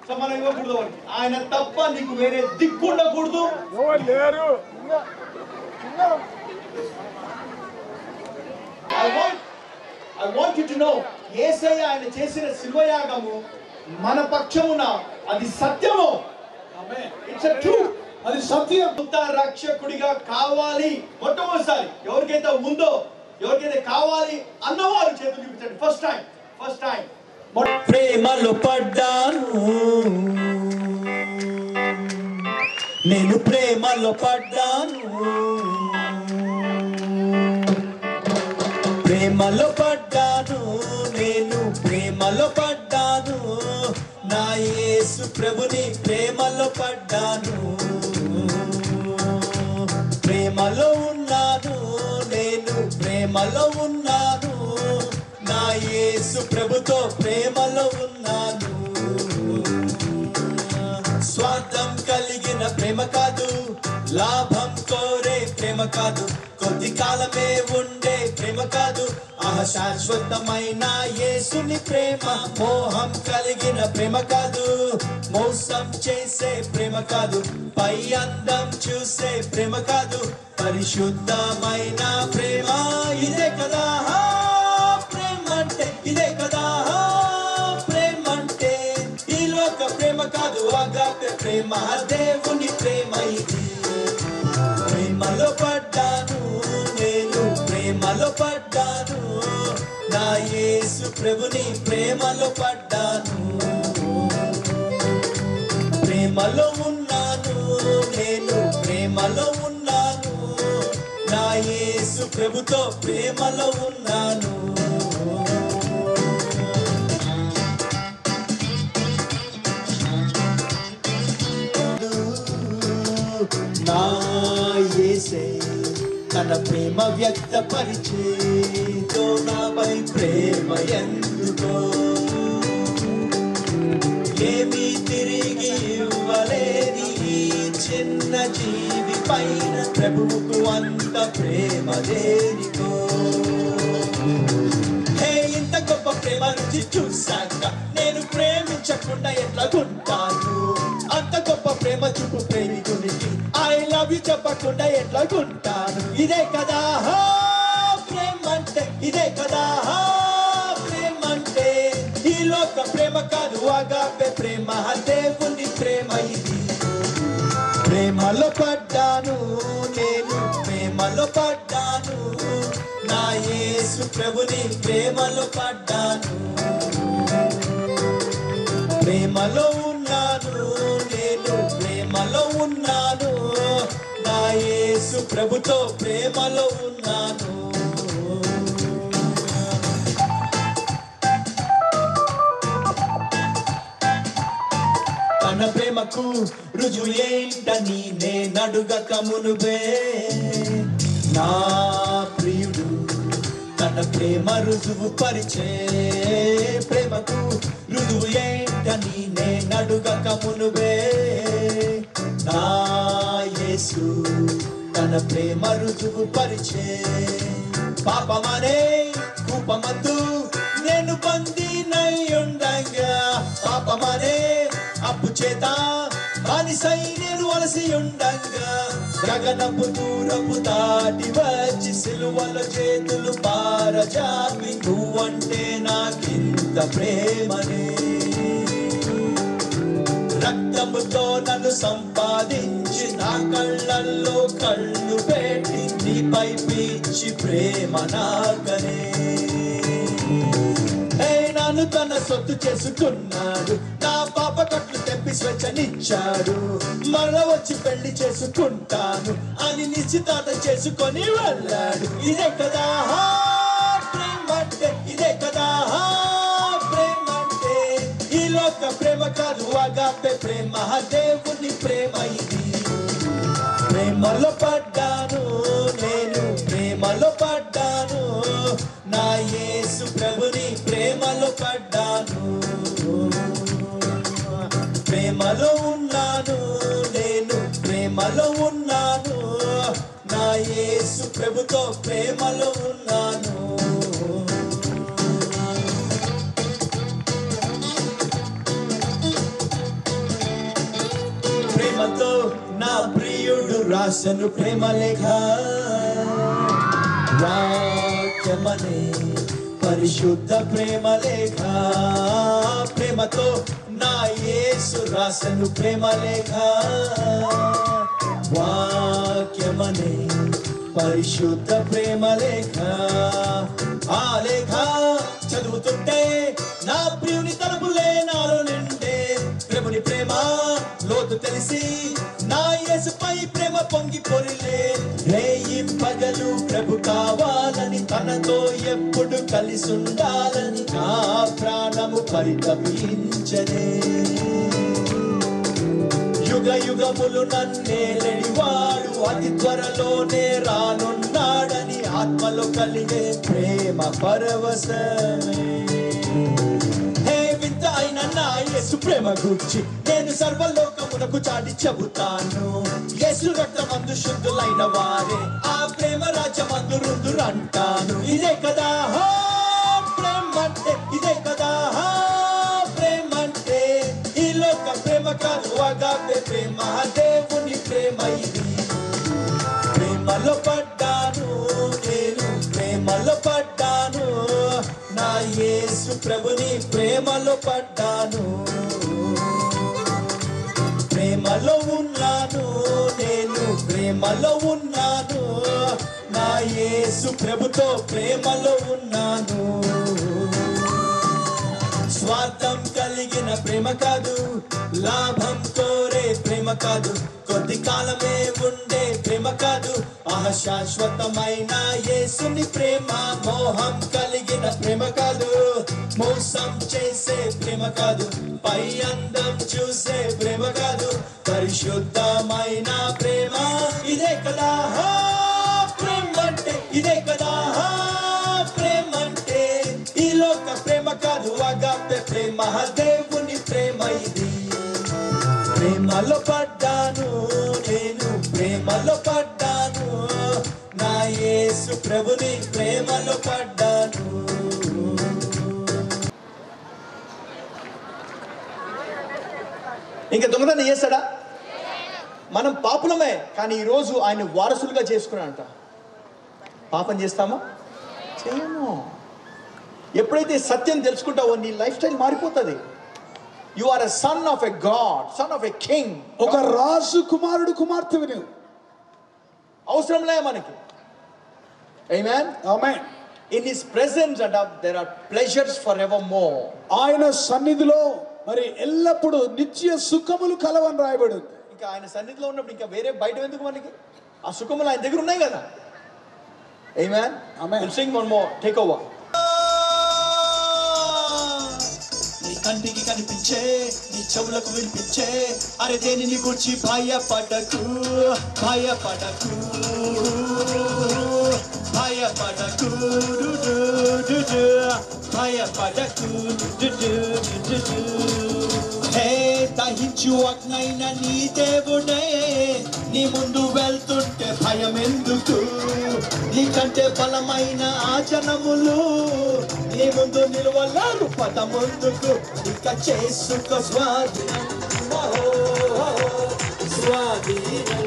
సో మనం ఇవ్వకూడదు వాడికి. ఆయన తప్ప నీకు వేరే దిక్కు ఉండకూడదు. I want you to know, యేసయ్య ఆయన చేసిన శిల్వయాగము మన పక్షమున అది సత్యము. It's a truth. అది సత్యం. రక్షకుడిగా కావాలి మొట్టమొదటిసారి ఎవరికైతే ఉందో, ఎవరికైతే కావాలి అన్నవారు చేతులు చూపించండి. ఫస్ట్ టైం ప్రేమలో పడ్డాను నేను, ప్రేమలో పడ్డాను, ప్రేమలో పడ్డాను నేను, ప్రేమలో పడ్డాను, నా యేసు ప్రభుని ప్రేమలో పడ్డాను, ప్రేమలో ఉన్నాను నేను, ప్రేమలో ఉన్నాను, నా యేసు ప్రభుతో ప్రేమలో ఉన్నాను. స్వార్థం కలిగిన ప్రేమ కాదు, లాభం కోరే ప్రేమ కాదు, కొద్ది కాలమే ఉండే ప్రేమ కాదు, శాశ్వతమైన యేసుని ప్రేమ. మోహం కలిగిన ప్రేమ కాదు, మోసం చేసే ప్రేమ కాదు, పై అందం చూసే ప్రేమ కాదు, పరిశుద్ధమైన ప్రేమ. ఇదే కదా ప్రేమ అంటే, ఇదే కదా ప్రేమ అంటే. ఈ లోక ప్రేమ కాదు, అగాపె ప్రేమ, దేవుని ప్రేమ ఇది. ప్రేమలో పడ్డాను నేను, ప్రేమలో పడ్డాను, నా యేసు ప్రభుని ప్రేమలో పడ్డాను, ప్రేమలో ఉన్నాను నేను, ప్రేమలో ఉన్నాను, నా యేసు ప్రభుతో ప్రేమలో ఉన్నాను. నా యేసే తన ప్రేమ వ్యక్తపరిచేతో నాపై ప్రేమ ఎందుకో, ఏమీ తిరిగి ఇవ్వలేని ఈ చిన్న జీవి పైన ప్రభువుకు అంత ప్రేమ దేనికో. హే, ఇంత గొప్ప ప్రేమ నుంచి చూశాక నేను ప్రేమించకుండా ఎట్లాగుంటాను? అంత గొప్ప ప్రేమ చూపు ప్రేమికునికి ఐ లవ్ యు చెప్పకుండా ఎట్లాగుంటాను? ఇదే కదా ప్రేమ అంటే, ఇదే కదా ప్రేమ అంటే. ఈ లోక ప్రేమ కాదు, అగాపె ప్రేమ, దేవుని ప్రేమ ఇది. ప్రేమలో పడ్డాను నేను, ప్రేమలో పడ్డాను, నా యేసు ప్రభుని ప్రేమలో పడ్డాను, ప్రేమలో ఉన్నాను నేను, ప్రేమలో ఉన్నాను, నా యేసు ప్రభుతో ప్రేమలో ఉన్నాను. తన ప్రేమకు రుజువు ఏంటని నేనడుగక మునుబే నా ప్రియుడు తన ప్రేమ రుజువు పరిచే ప్రేమకు రుజువు ఏంటని నేనడుగక మునుబే నా యేసు తన ప్రేమ రుజువు పరిచే పాపమనే కూపమందు నేను బందీనై ఉండగా పాపమనే అప్పు చేత బానిసై నేను వలసి ఉండగా గగనపు దూరపు దాటి వచ్చి సిలువలో చేతులు పారజాపి నువ్వంటే నాకింత ప్రేమనే రక్తముతో నన్ను సంపాదించి నా కళ్ళల్లో కళ్ళు పెట్టి నీపై పీచి ప్రేమ నాకనే నన్ను తన సొత్తు చేసుకున్నాడు నా పాప కట్లు తెప్పి స్వేచ్ఛనిచ్చాడు మరల వచ్చి పెళ్లి చేసుకుంటాను అని నిశ్చితార్థం చేసుకొని వెళ్ళాడు ఇదే కదా ప్రేమంటే ఇదే కదా ప్రేమంటే ఈ లోక ప్రేమ కాదు అగాపే ప్రేమ దేవుని ప్రేమ ఇది ప్రేమలో పడ్డాను నేను ప్రేమలో పడ్డాను నా యేసు ప్రభుని ప్రేమలో పడ్డాను ప్రేమలో ఉన్నాను నేను ప్రేమలో ఉన్నాను నా యేసు ప్రభుతో ప్రేమలో ఉన్నాను ప్రేమతో నా ప్రియుడు రాసను ప్రేమ లేఖ వాక్యమనే పరిశుద్ధ ప్రేమ లేఖ ప్రేమతో నా యేసు రాసను ప్రేమ లేఖ వాక్యమనే పరిశుద్ధ ప్రేమ లేఖ ఆ లేఖ చదువుతుంటే నా ప్రియుని తలుపులే నాలో నిండే ప్రభుని ప్రేమ లోతు తెలిసి నా యేసుపై ప్రేమ పొంగి పొరిలే రేయి పగలు ప్రభు కావాలని తనతో ఎప్పుడు కలిసి ఉండాలని నా ప్రాణము పరితపించనే యుగ యుగములు నన్నేలనివాడు అతి త్వరలోనే రానున్నాడని ఆత్మలో కలిగే ప్రేమ పరవశమే వింత అయిన నా యేసు ప్రేమ గూర్చి నేను సర్వలోకమునకు చాటి చెబుతాను యేసు రక్తమందు శుద్ధులైన వారే ఆ ప్రేమ రాజ్యమందు రుందురంటాను ఇదే కదా ప్రేమంటే ఇదే కదా ప్రేమంటే ఈ లోక ప్రేమ కాదు అగాపే ప్రేమ దేవుని ప్రేమ ఇది ప్రేమలో పడ్డాను నేను ప్రేమలో పడ్డాను నా యేసు ప్రభుని ప్రేమలో పడ్డాను ప్రేమలో ఉన్నాను నేను ప్రేమలో ఉన్నాను నా యేసు ప్రభుతో ప్రేమలో ఉన్నాను స్వార్థం కలిగిన ప్రేమ కాదు లాభం కోరే ప్రేమ కాదు కొద్ది కాలమే ఉండే ప్రేమ కాదు శాశ్వతమైన యేసుని ప్రేమ మోహం కలిగిన ప్రేమ కాదు మోసం చేసే ప్రేమ కాదు పై అందం చూసే ప్రేమ కాదు పరిశుద్ధమైన ప్రేమ ఇదే కదా ప్రేమంటే ఇదే కదా ప్రేమంటే ఈ లోక ప్రేమ కాదు అగాపే ప్రేమ దేవుని ప్రేమ ఇది ప్రేమలో పడ్డాను నేను ప్రేమలో పడ్డాను నా యేసు ప్రభుని ప్రేమలో పడ్డాను ఇంకా దొంగతనం చేస్తాడా? మనం పాపులమే, కానీ ఈరోజు ఆయన వారసులుగా చేసుకున్నాడంట. పాపం చేస్తామా? చేయము. ఎప్పుడైతే సత్యం తెలుసుకుంటావో నీ లైఫ్ స్టైల్ మారిపోతుంది. You are a son of a God, son of a king. ఒక రాజు కుమారుడు కుమార్తెవి నువ్వు. అవసరం లే మనకి. ఆమేన్. ఆమేన్. In his presence and there are pleasures forevermore. ఆయన సన్నిధిలో మరి ఎల్లప్పుడూ నిత్య సుఖములు కలవని రాయబడి ఉంది. ఇంకా ఆయన సన్నిధిలో ఉన్నప్పుడు ఇంకా వేరే బయట ఎందుకు మనకి? ఆ సుఖములు ఆయన దగ్గర ఉన్నాయి కదా. ఆమేన్. ఆమేన్. We'll sing one more. Take over. నీ కంటికి కనిపించే నీ చెవులకు వినిపించే అరే దేనిని గురించి భయపడకు భయపడకు భయపడకు భయపడకు హే దహించు అగ్నైన నీ దేవుడే నీ ముందు వెళ్తుంటే భయం ఎందుకు నీకంటే బలమైన ఆ జనములు నీ ముందు నిలవలేరు పద ముందుకు ఇక చేసుకో స్వాధీనం స్వాధీనం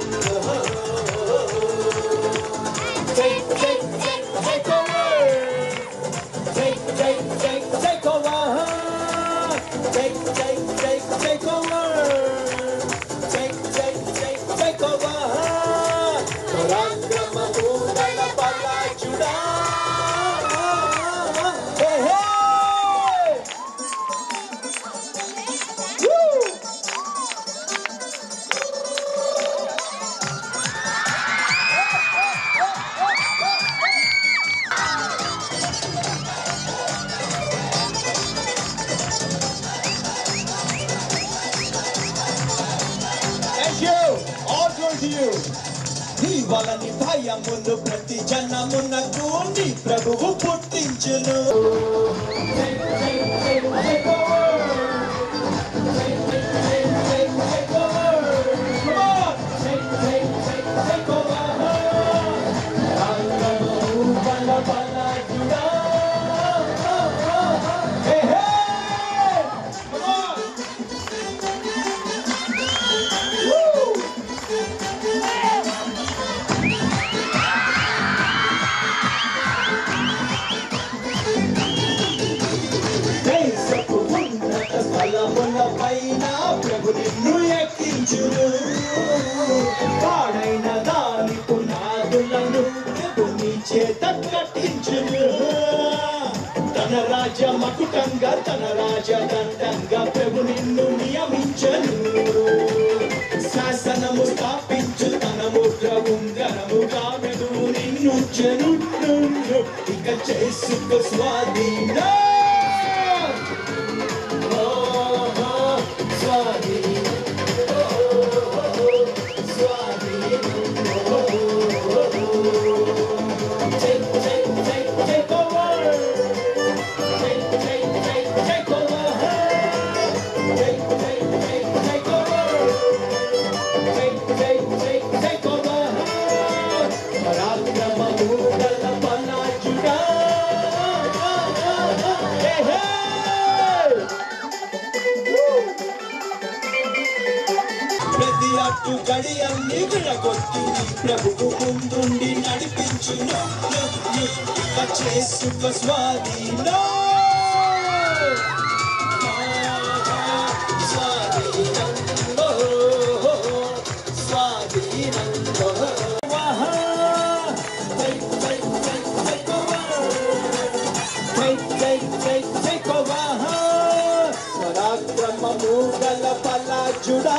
వాళ్ళని భయమును ప్రతి జనమునకు నీ ప్రభువు పుట్టించును ప్రభు నిన్ను ఎక్కించును పాడైన దాని పునాదులను ప్రభు నీ చేత కట్టించును తన రాజ మకుటంగా తన రాజదండంగా ప్రభు నిన్ను నియమించను శాసనము స్థాపించు తన ముద్ర ఉంగరముగా ప్రభు నిన్నుంచెను ఇక చేసుకో స్వాధీనం గడియల్ని విడగొట్టి ప్రభువు ముందుండి నడిపించును ఇక చేసుకో స్వాధీనం స్వాధీనం స్వాధీనం పరాక్రమము గల పలాజుడా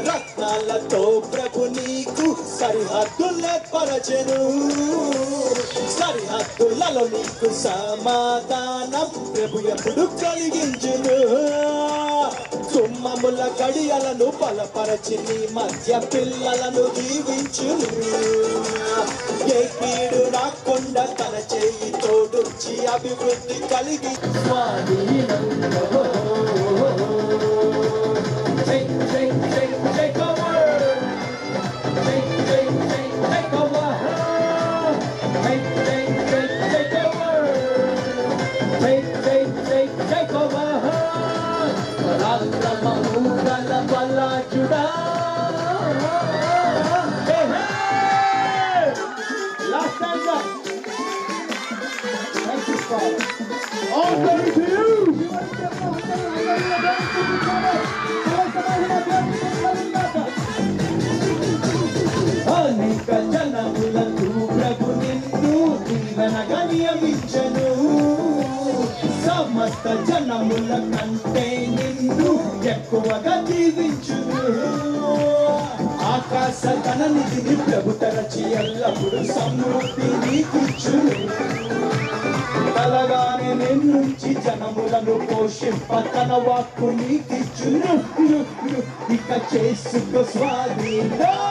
రత్నాలతో ప్రభు నీకు సరిహద్దులే పరచెను సరిహద్దులలో నీకు సమాధానం ప్రభు ఎప్పుడు కలిగించును తుమ్మముల గడియలను బలపరచి నీ మధ్య పిల్లలను దీవించును ఏ కీడు రాకుండా తన చేయి తోడుచి అభివృద్ధి కలిగి All glory to you. అనేక జనములకు ప్రభు నిన్ను దీవెనగా నియమించెను చక్కగా జీవించును. ఆకాశ ధననిధిని ప్రభు తరచి ఎల్లప్పుడు సమృద్ధి నీకిచ్చును. తలగానే నిన్నుంచి జనములను పోషింప తన వాక్కు నీకిచ్చును. ఇక చేసుకో స్వాధీనం.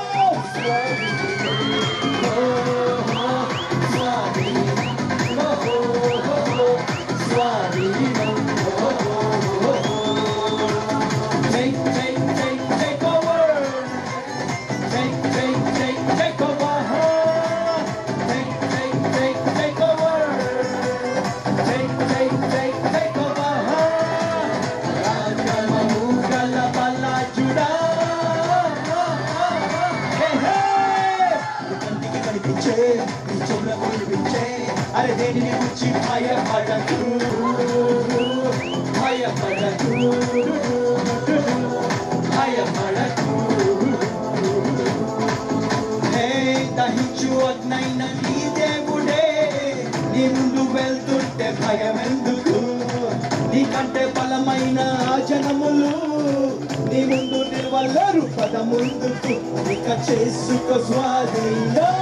అరే దేనిని గురించి భయపడకు, భయపడకు, భయపడకు. హే దహించు అగ్నైన నీ దేవుడే నీ ముందు వెళ్తుంటే భయమెందుకు? నీకంటే బలమైన ఆ జనములు నీ ముందు నిలవలేరు పద ముందుకు. ఇక చేసుకో స్వాధీనం.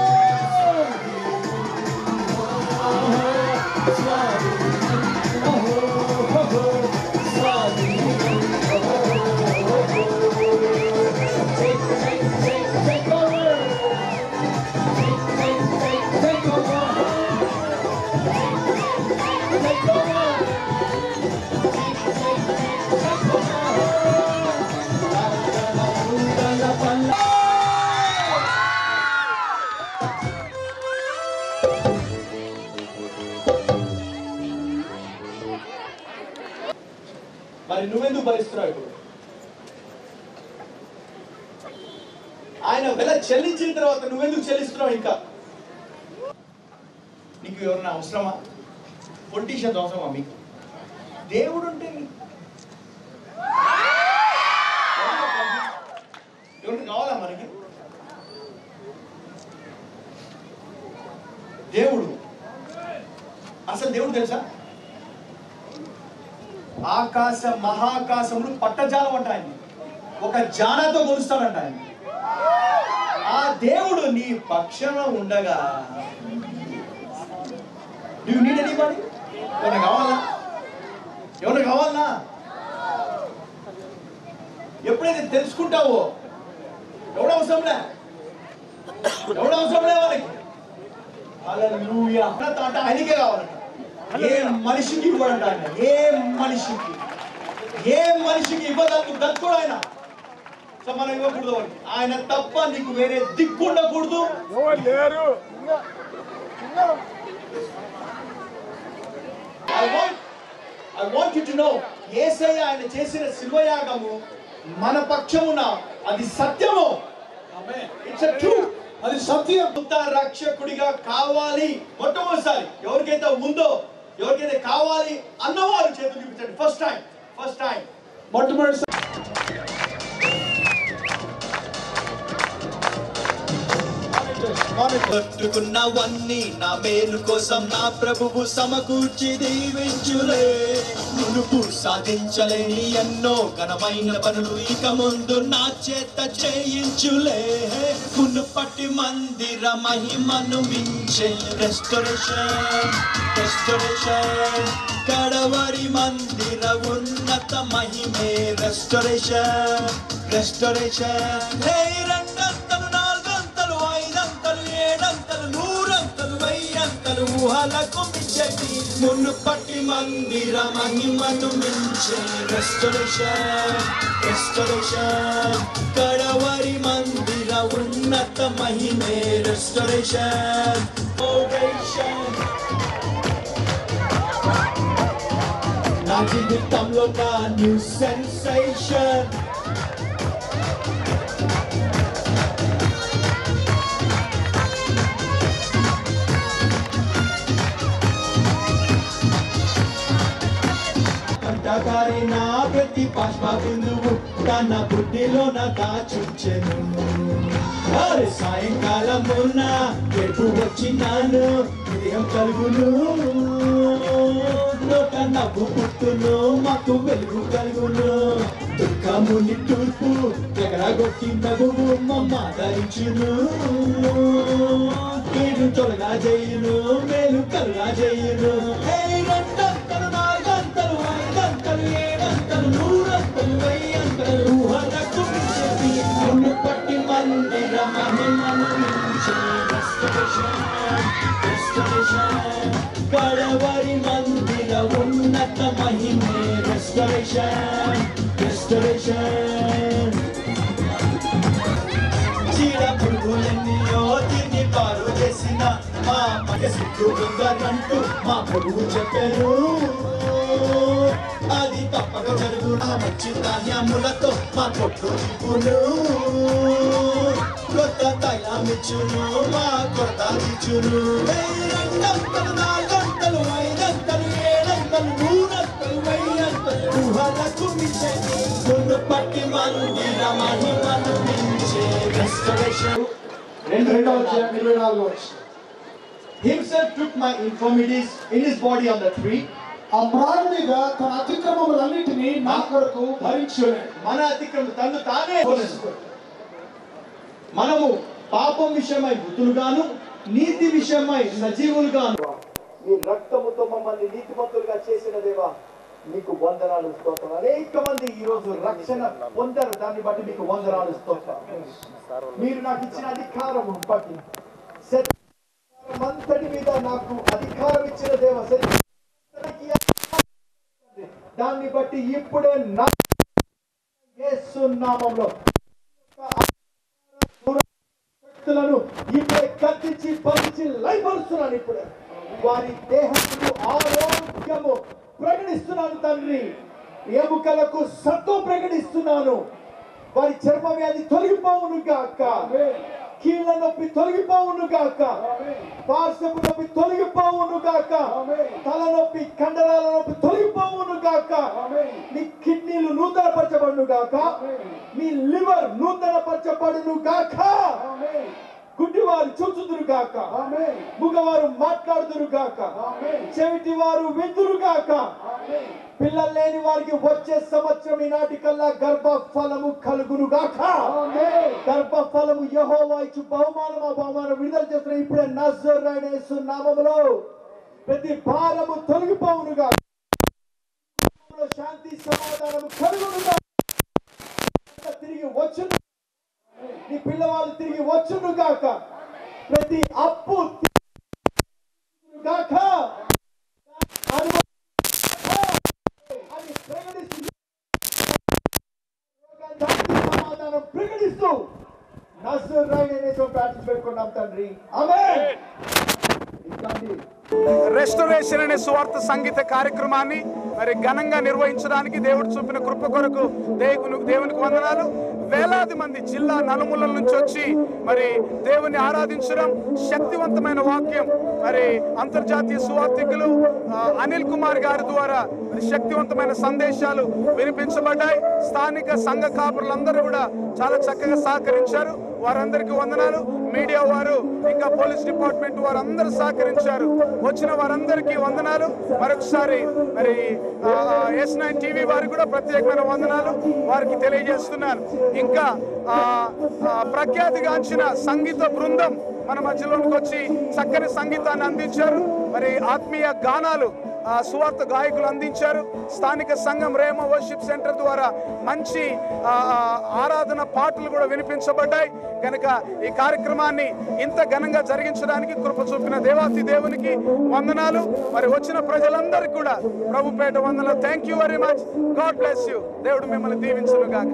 మరి నువ్వెందుకు భరిస్తున్నావు? ఇప్పుడు ఆయన వెల చెల్లించిన తర్వాత నువ్వెందుకు చెల్లిస్తున్నావు? ఇంకా నీకు ఎవరన్నా అవసరమా? పొలిటీషియన్స్ అవసరమా మీకు? దేవుడు ఉంటే ఎవరికి కావాలా మనకి? దేవుడు అసలు దేవుడు తెలుసా? ఆకాశ మహాకాశములు పట్టజాలం అంట ఆయన. ఒక జానతో కొలుస్తాడంట ఆయన. ఆ దేవుడు నీ పక్షాన ఉండగా నువ్వు నీడ నీపడి ఎవరు కావాలా? ఎవరు కావాలనా? ఎప్పుడైతే తెలుసుకుంటావో ఎవడవసరంలే, ఎవడవసరంలే వాళ్ళకి. హల్లెలూయా అంటే ఆయనకే కావాలంట. ఏ మనిషికి ఇవ్వడంట ఆయన. ఏ మనిషికి ఇవ్వడానికి దక్కుడు ఆయన. సో మనం ఇవ్వకూడదు ఆయన తప్ప నీకు వేరే దిక్కు ఉండకూడదు. I want you to know, యేసయ్య ఆయన చేసిన శిల్వయాగము మన పక్షమున అది సత్యము. It's a truth. అది సత్యం. రక్షకుడిగా కావాలి మొట్టమొదటిసారి ఎవరికైతే ఉందో, ఎవరికైతే కావాలి అన్నవారు చేతులు చూపించండి. ఫస్ట్ టైం మొట్టమొదటిసారి. పట్టుకున్నవన్నీ నా మేలు కోసం నా ప్రభువు సమకూర్చి దీవించులే. మునుపు సాధించలేని ఎన్నో ఘనమైన పనులు ఇక ముందు నా చేత చేయించులే. మునుపటి మందిర మహిమను మించే రెస్టోరేషన్, కడవరి మందిర ఉన్నత మహిమే రెస్టోరేషన్. రెండంతలు, నాలుగంతలు, ఐదంతలు, ఏడంతలు, నూరంతలు, వెయ్యంతలు ఊహలకు మించటి మునుపటి మందిర మహిమను మించే రెస్టోరేషన్, కడవరి మందిర ఉన్నత మహిమే రెస్టోరేషన్. నా జీవితంలో నా న్యూ సెన్సేషన్. కంటకారి నా ప్రతి బాష్ప బిందువు తన బుద్ధిలోన దాచుంచెను. సాయంకాలమున ఎటు వచ్చినాను హృదయం కలుగును, నోట నవ్వు పుట్టును, మాకు వెలుగు కలుగును. దుఃఖముని తూర్పు ఎగరగొట్టి ప్రభువు మమ్మాదరించును కీడు తొలగా చేయును మేలు కలుగా చేయును రెండంతలు నాలుగంతలు ఐదంతలు ఏడంతలు నూరంతలు వెయ్యంతలు ఊహలకు మించేది నిన్ను పట్టి మందిర మహిమను మించే కడవరి మందిర ఉన్నత మహిమే రెస్టరేషన్ చీడ పురుగులెన్నో తిని పారు చేసిన మా పగ సిద్ధు ఉందనంటూ మా ప్రభువు చెప్పారు అది తప్పక జరుగు మంచి ధాన్యములతో మా కొట్టు నింపును కొత్త తైలమిచ్చును మా కొత్త ఇచ్చును రెండంతలు నాలుగంతలు ఐదంతలు ఏడంతలు నూరంతలు వెయ్యంతలు ఊహలకు మించేది నిన్ను పట్టి మందిర మహిమను మించే restoration Himself took my infirmities in his body on the tree. ఆ ప్రాణిగా తన అతిక్రమములన్నిటినీ నా కొరకు భరించును. మన అతిక్రమం తను తానే మనము పాపం విషయమై మృతులుగాను నీతి విషయమై సజీవులుగాను ఈ రక్తముతో మమ్మల్ని నీతిమంతులుగా చేసిన దేవా మీకు వందనాలు స్తోత్రం. అనేక మంది ఈ రోజు రక్షణ పొందారు, దాన్ని బట్టి మీకు వందనాలు స్తోత్రం. మీరు నాకు ఇచ్చిన అధికారం బట్టి అంతటి మీద నాకు అధికారం ఇచ్చిన దేవ దాన్ని బట్టి ఇప్పుడే నా యేసు నామములో శక్తులను ఇప్పుడే కత్తించి పంచి లయపరుస్తున్నాను. ఇప్పుడే వారి దేహముకు ఆరోగ్యము ప్రకటిస్తున్నాను తండ్రి. ఎముకలకు సత్వం ప్రకటిస్తున్నాను. వారి చర్మ వ్యాధి తొలగిపోవును గాక, కీళ్ళ నొప్పి తొలగిపోవును గాక, పార్శ్వపు నొప్పి తొలగిపోవును గాక, తలనొప్పి కండరాల నొప్పి తొలగిపోవును గాక, మీ కిడ్నీలు నూతనపరచబడును గాక, మీ లివర్ నూతనపరచబడును గాక, గుడ్డివారు చూచుదురు గాక, మగవారు మాట్లాడుదురు గాక, చెవిటి వారు విందురు గాక, పిల్లలు లేని వారికి వచ్చే సంవత్సరం ఈనాటి కల్లా గర్భఫలము కలుగును గాక. గర్భఫలము యెహోవా ఇచ్చు బహుమానం విడుదల చేస్తున్న ఇప్పుడే నజరేయుడైన యేసు నామములో ప్రతి భారము తొలగిపోవును గాక, శాంతి సమాధానము కలుగును గాక. తిరిగి వచ్చును, నీ పిల్లవాళ్ళు తిరిగి వచ్చును గాక, ప్రతి అప్పు గాక సమాధానం ప్రకటిస్తూ నజరేయుడైన యేసు ప్రార్థన పెట్టుకున్నాం తండ్రి, ఆమేన్. రెస్టరేషన్ అనే సువార్త సంగీత కార్యక్రమాన్ని మరి ఘనంగా నిర్వహించడానికి దేవుడు చూపిన కృప కొరకు దేవునికి వందనాలు. వేలాది మంది జిల్లా నలుమూలల నుంచి వచ్చి మరి దేవుని ఆరాధించడం, శక్తివంతమైన వాక్యం మరి అంతర్జాతీయ సువార్థికులు అనిల్ కుమార్ గారి ద్వారా శక్తివంతమైన సందేశాలు వినిపించబడ్డాయి. స్థానిక సంఘ కాపురులందరూ కూడా చాలా చక్కగా సహకరించారు. వారందరికీ వందనాలు. మీడియా వారు ఇంకా పోలీస్ డిపార్ట్మెంట్ వారు అందరూ సహకరించారు. వచ్చిన వారందరికీ వందనాలు. మరొకసారి మరి S9 టీవీ వారికి కూడా ప్రత్యేకమైన వందనాలు వారికి తెలియజేస్తున్నాను. ఇంకా ప్రఖ్యాతిగాంచిన సంగీత బృందం మన మధ్యలోకి వచ్చి చక్కని సంగీతాన్ని అందించారు. మరి ఆత్మీయ గానాలు సువార్త గాయకులు అందించారు. స్థానిక సంఘం రేమ వర్షిప్ సెంటర్ ద్వారా మంచి ఆరాధన పాటలు కూడా వినిపించబడ్డాయి. కనుక ఈ కార్యక్రమాన్ని ఇంత ఘనంగా జరిగించడానికి కృప చూపిన దేవాతి దేవునికి వందనాలు. మరి వచ్చిన ప్రజలందరికీ కూడా ప్రభుపేట వందనాలు. Thank you very much. God bless you. దేవుడు మిమ్మల్ని దీవించును గాక.